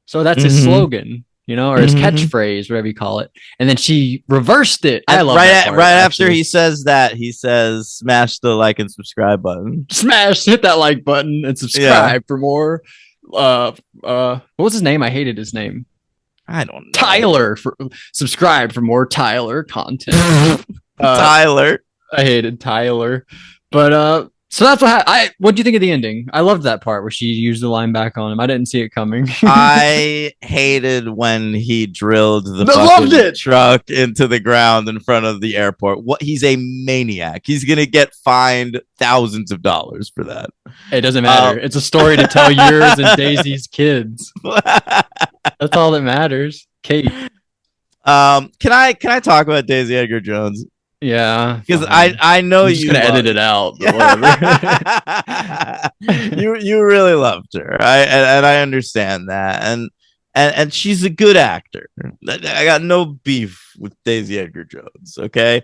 So that's his Mm-hmm. slogan, you know, or his Mm-hmm. catchphrase, whatever you call it. And then she reversed it. I And love that part, right after actually. he says that, he says, "Smash the like and subscribe button." Smash, hit that like button and Yeah, subscribe for more. What was his name? I hated his name. I don't know. Tyler. For subscribe for more Tyler content. Uh, Tyler. I hated Tyler, but so that's what do you think of the ending? I loved that part where she used the line back on him. I didn't see it coming. I hated when he drilled the I loved fucking it. truck into the ground in front of the airport. What? He's a maniac. He's gonna get fined thousands of dollars for that. It doesn't matter. It's a story to tell yours and Daisy's kids. That's all that matters. Kate. Can I talk about Daisy Edgar Jones? Yeah. Because Fine. I know I'm just you gonna edit love, it out, but whatever. you really loved her. And I understand that. And she's a good actor. I got no beef with Daisy Edgar Jones. Okay.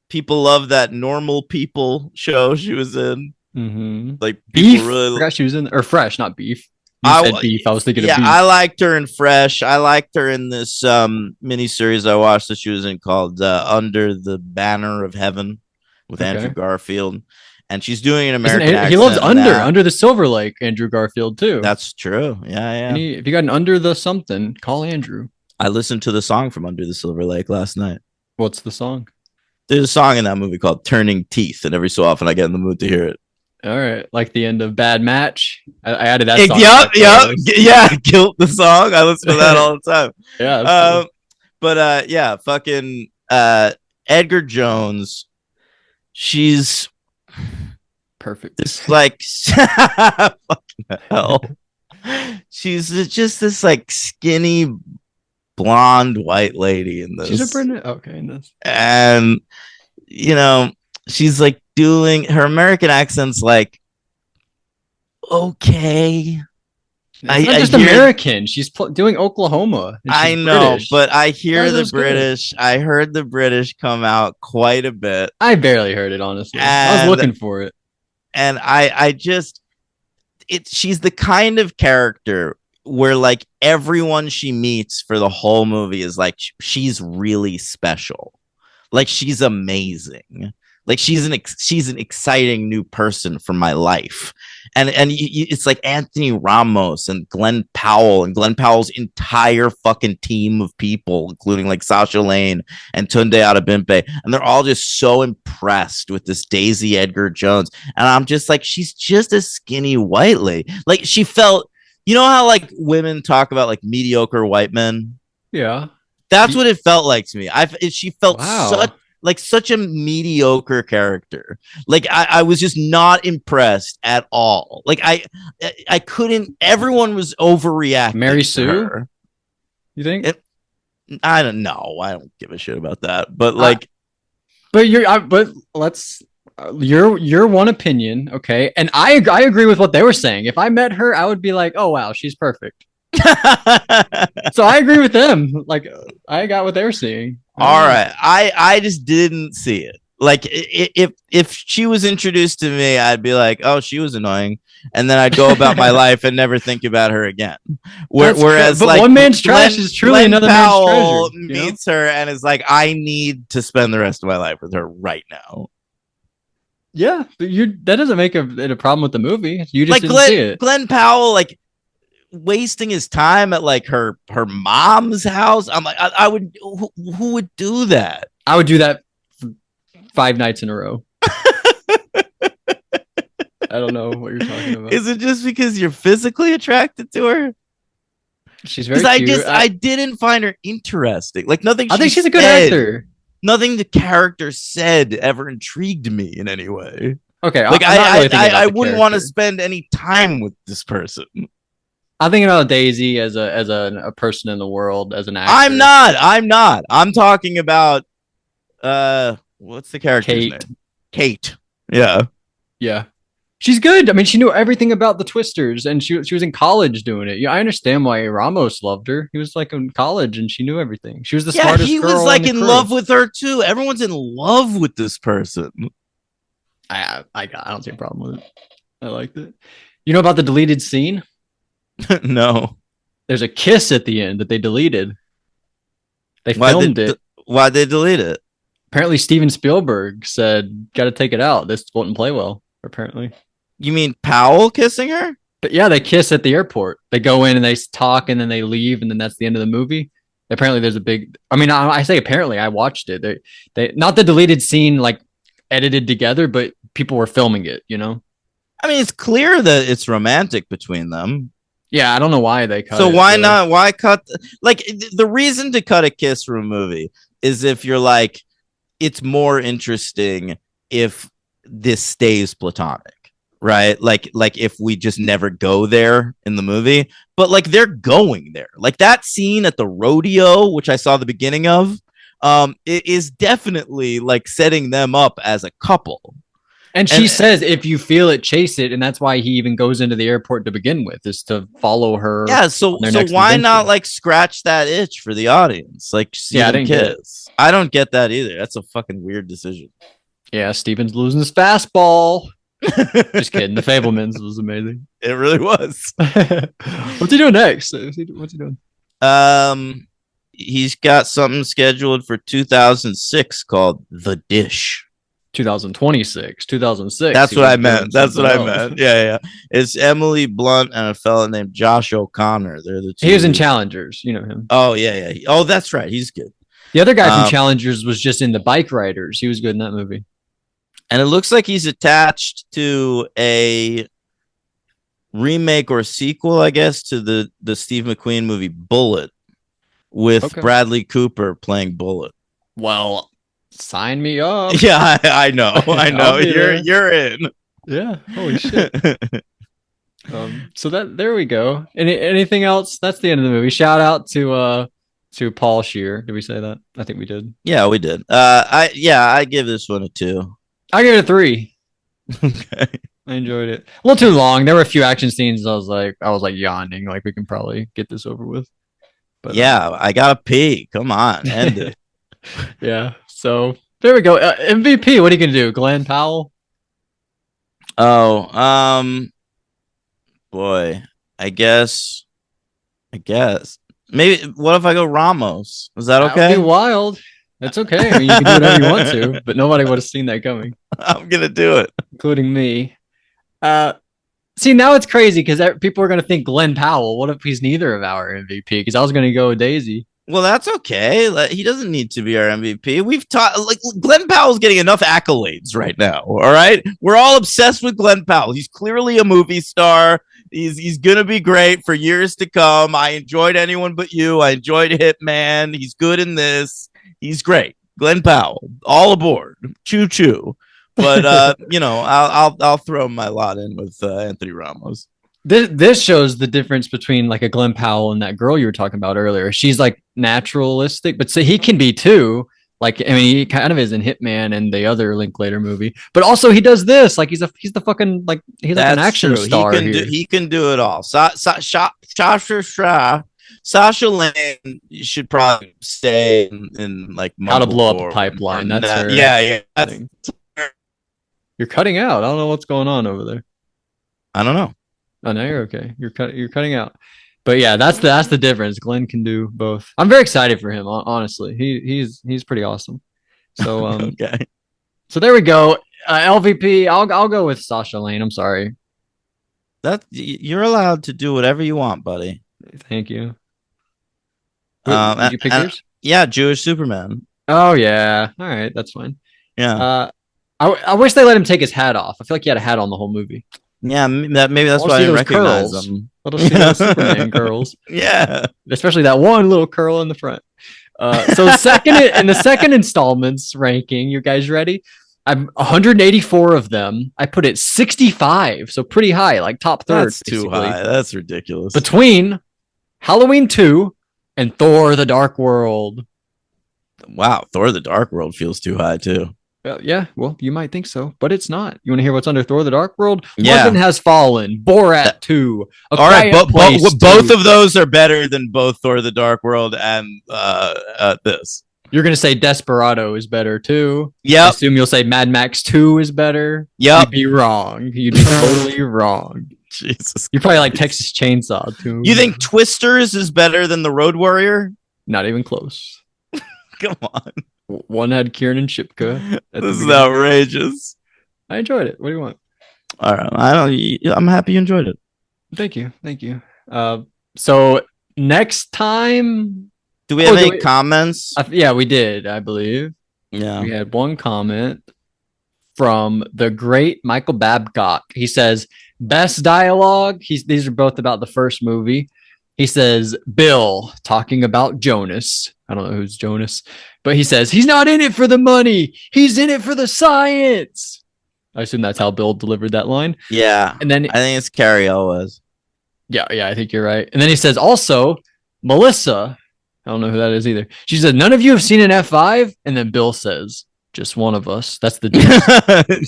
People love that Normal People show she was in. Mm-hmm. Like Beef. people really Forgot she was in or fresh, not beef. You said beef. I was thinking of yeah, beef. I liked her in Fresh. I liked her in this miniseries I watched that she was in called Under the Banner of Heaven with Andrew Okay. Garfield, and she's doing an Isn't American he loves accent in that. under the Silver Lake, Andrew Garfield too. That's true. Yeah, yeah. If you got an under the something, call Andrew. I listened to the song from Under the Silver Lake last night. What's the song? There's a song in that movie called Turning Teeth, and every so often I get in the mood to hear it. All right, like the end of Bad Match. I added that song. Yeah, Guilt the song. I listen to that all the time. Yeah, but yeah, fucking Edgar Jones. She's perfect. this like fucking hell. She's just this like skinny blonde white lady in this. She's a British. Okay, in this. And you know, she's like doing her American accent's like okay. It's not just American. She's doing Oklahoma. I know, British. but I hear the British. I heard the British come out quite a bit. I barely heard it, honestly. I was looking for it. And I just she's the kind of character where like everyone she meets for the whole movie is like she's really special. Like she's amazing. Like she's an exciting new person for my life. And it's like Anthony Ramos and Glenn Powell and Glenn Powell's entire fucking team of people, including like Sasha Lane and Tunde Adebimpe, and they're all just so impressed with this Daisy Edgar Jones. And I'm just like, she's just a skinny white lady. Like she felt, you know how like women talk about like mediocre white men? Yeah, that's what it felt like to me. She felt wow. such a mediocre character. Like I was just not impressed at all. Like I couldn't. Everyone was overreacting. Mary Sue, you think? I don't know. I don't give a shit about that. But like, but let's. Your one opinion, okay? And I agree with what they were saying. If I met her, I would be like, oh wow, she's perfect. So I agree with them. Like I got what they were seeing. All right. I just didn't see it. Like if she was introduced to me, I'd be like, oh, she was annoying, and then I'd go about my life and never think about her again. Whereas, but like one man's trash is truly Glenn another Powell man's treasure. Meets her and is like, I need to spend the rest of my life with her right now. Yeah, but that doesn't make it a problem with the movie. You just like didn't see it. Glenn Powell, like wasting his time at like her mom's house. I'm like, I would. Who would do that? I would do that 5 nights in a row. I don't know what you're talking about. Is it just because you're physically attracted to her? She's very cute. I didn't find her interesting. Like nothing. I think she's a good actor. Nothing the character said ever intrigued me in any way. Okay, like I wouldn't want to spend any time with this person. I'm thinking about Daisy as a person in the world, as an I'm actor. not. I'm not. I'm talking about what's the character's Kate. name? Kate. Yeah. Yeah. She's good. I mean, she knew everything about the Twisters, and she was in college doing it. Yeah, I understand why Ramos loved her. He was like in college, and she knew everything. She was the Yeah, smartest he was girl on like the in crew. love with her too. Everyone's in love with this person. I don't see a problem with it. I liked it. You know about the deleted scene? No. There's a kiss at the end that they deleted. They Why filmed did it. why they delete it? Apparently, Steven Spielberg said, "Got to take it out. This wouldn't play well." Apparently, You mean Powell kissing her? but yeah, they kiss at the airport. They go in and they talk, and then they leave, and then that's the end of the movie. Apparently, there's a big. I mean, I say apparently. I watched it. They not the deleted scene like edited together, but people were filming it. You know. I mean, it's clear that it's romantic between them. Yeah, I don't know why they cut So it. why Really. not? Why cut? Like the reason to cut a kiss from a movie is if you're like, it's more interesting if this stays platonic, right? Like if we just never go there in the movie, but like they're going there. Like that scene at the rodeo, which I saw the beginning of, it is definitely like setting them up as a couple. And she And says, if you feel it, chase it. And that's why he even goes into the airport to begin with, is to follow her. yeah, so why adventure. Not like scratch that itch for the audience? Like see them kiss. I don't get that either. That's a fucking weird decision. Yeah, Steven's losing his fastball. Just kidding. The Fablemans was amazing. It really was. What's he doing next? What's he doing? He's got something scheduled for 2006 called The Dish. 2026, 2006. That's what I meant. That's what I meant. Yeah. It's Emily Blunt and a fella named Josh O'Connor. They're the two. He was in Challengers. You know him. Oh, yeah. Oh, that's right. He's good. The other guy from Challengers was just in The Bike Riders. He was good in that movie. And it looks like he's attached to a remake or sequel, I guess, to the Steve McQueen movie Bullet with Bradley Cooper playing Bullet. Well, sign me up. Yeah, I know. I know. You're in. Yeah. Holy shit. So there we go. Anything else? That's the end of the movie. Shout out to Paul Scheer. Did we say that? I think we did. Yeah, we did. I give this one a 2. I give it a 3. Okay. I enjoyed it. A little too long. There were a few action scenes. I was like yawning. Like we can probably get this over with. But yeah, I gotta pee. Come on, end it. Yeah. So there we go. MVP. What are you gonna do, Glenn Powell? Oh, boy. I guess. Maybe. What if I go Ramos? Is that okay? That would be wild. That's okay. I mean, you can do whatever you want to, but nobody would have seen that coming. I'm gonna do it, including me. See, now it's crazy because people are gonna think Glenn Powell. What if he's neither of our MVP? Because I was gonna go with Daisy. Well, that's okay. He doesn't need to be our MVP. We've taught like Glenn Powell's getting enough accolades right now. All right, we're all obsessed with Glenn Powell. He's clearly a movie star. He's gonna be great for years to come. I enjoyed Anyone But You. I enjoyed Hitman. He's good in this. He's great. Glenn Powell, all aboard. Choo choo. But I'll throw my lot in with Anthony Ramos. This shows the difference between like a Glenn Powell and that girl you were talking about earlier. She's like naturalistic, but so he can be too. Like, I mean, he kind of is in Hitman and the other Linklater movie, but also he does this. Like, he's the fucking like he's like an action star. He can do it all. Sasha Lane should probably stay in like How to Blow Up a Pipeline. That's her. Yeah. You're cutting out. I don't know what's going on over there. I don't know. Oh, no, you're okay. You're cutting out. But yeah, that's the difference. Glenn can do both. I'm very excited for him. Honestly, he's pretty awesome. So okay. So there we go. LVP. I'll go with Sasha Lane. I'm sorry. You're allowed to do whatever you want, buddy. Thank you. Did you pick yours? Yeah, Jewish Superman. Oh yeah. All right, that's fine. Yeah. I wish they let him take his hat off. I feel like he had a hat on the whole movie. Yeah, maybe that's why I didn't recognize him. Let's see those Superman curls. Yeah, especially that one little curl in the front. So in the second installments ranking, you guys ready? I'm 184 of them. I put it 65, so pretty high, like top third. That's too high. That's ridiculous. Between Halloween 2 and Thor: The Dark World. Wow, Thor: The Dark World feels too high too. Yeah, well, you might think so, but it's not. You want to hear what's under Thor: The Dark World? Yeah. London Has Fallen, Borat 2. All right, both of those are better than both Thor: The Dark World and this. You're going to say Desperado is better too. Yeah. I assume you'll say Mad Max 2 is better. Yep. You'd be wrong. You'd be totally wrong. Jesus. You probably like Texas Chainsaw too. You think Twisters is better than The Road Warrior? Not even close. Come on. One had Kieran Shipka. This is outrageous. I enjoyed it. What do you want? All right. I'm happy you enjoyed it. Thank you. So next time, do we have any comments? Yeah, we did, I believe. Yeah. We had one comment from the great Michael Babcock. He says, best dialogue. These are both about the first movie. He says, Bill talking about Jonas. I don't know who's Jonas, but he says, he's not in it for the money. He's in it for the science. I assume that's how Bill delivered that line. Yeah. And then I think it's Carrie Elwes. Yeah, I think you're right. And then he says, also, Melissa. I don't know who that is either. She said, none of you have seen an F5? And then Bill says, just one of us. That's the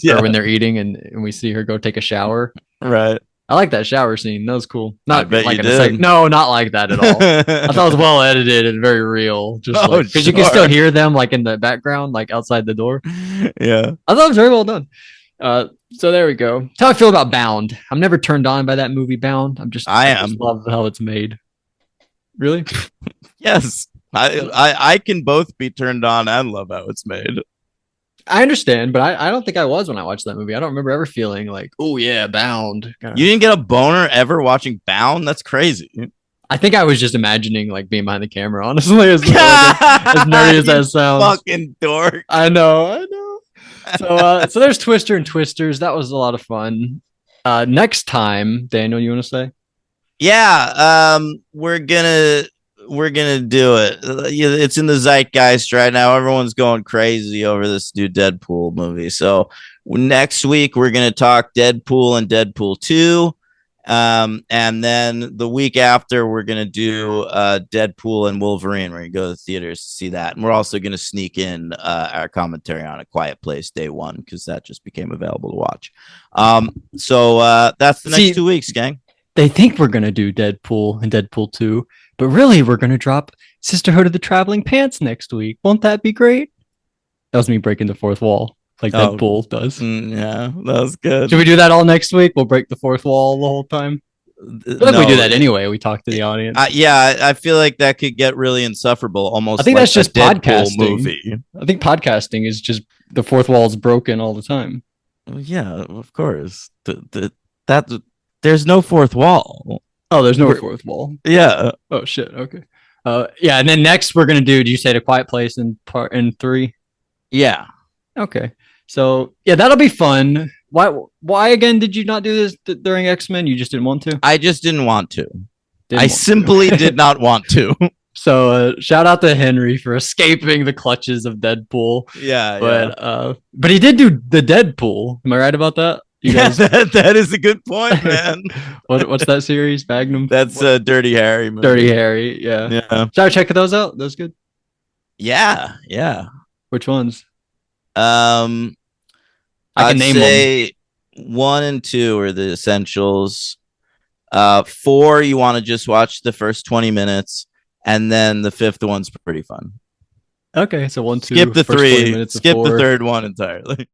yeah. Or when they're eating and we see her go take a shower. Right. I like that shower scene. That was cool. Not like you did. No, not like that at all. I thought it was well edited and very real. Just because you can still hear them like in the background, like outside the door. Yeah. I thought it was very well done. So there we go. That's how I feel about Bound. I'm never turned on by that movie Bound. I just love how it's made. Really? Yes. I can both be turned on and love how it's made. I understand, but I don't think I was when I watched that movie. I don't remember ever feeling like, oh yeah, Bound. You didn't get a boner ever watching Bound? That's crazy. I think I was just imagining like being behind the camera, honestly, as nerdy as that sounds. Fucking dork. I know. So there's Twister and Twisters. That was a lot of fun. Next time, Daniel, you want to say? Yeah, we're gonna do it. It's in the zeitgeist right now. Everyone's going crazy over this new Deadpool movie. So next week we're gonna talk Deadpool and Deadpool 2. And then the week after we're gonna do Deadpool and Wolverine. We're gonna go to the theaters to see that, and we're also gonna sneak in our commentary on A Quiet Place Day 1 because that just became available to watch. So that's the next 2 weeks, gang. They think we're gonna do Deadpool and Deadpool 2, but really we're gonna drop Sisterhood of the Traveling Pants next week. Won't that be great? That was me breaking the fourth wall. Like Deadpool does. Yeah, that was good. Should we do that all next week? We'll break the fourth wall the whole time. I feel like we do that anyway. We talk to the audience. I feel like that could get really insufferable. Almost. I think like that's just podcasting. Movie. I think podcasting is just the fourth wall is broken all the time. Well, yeah, of course. There's no fourth wall. Oh, there's no fourth wall. Yeah. Oh shit. Okay. Yeah, and then next we're gonna do. Do you say A Quiet Place in 3? Yeah. Okay. So yeah, that'll be fun. Why again did you not do this during X-Men? You just didn't want to? I just didn't want to. I simply did not want to. So shout out to Henry for escaping the clutches of Deadpool. Yeah, but he did do the Deadpool. Am I right about that? Yeah, that is a good point, man. What's that series? Magnum? That's Dirty Harry movie. Dirty Harry, yeah. Should I check those out? Those good? Yeah. Which ones? I can name them. 1 and 2 are the essentials. 4, you want to just watch the first 20 minutes, and then the 5th one's pretty fun. Okay, so 1, 2. Skip the 3. Skip the third one entirely.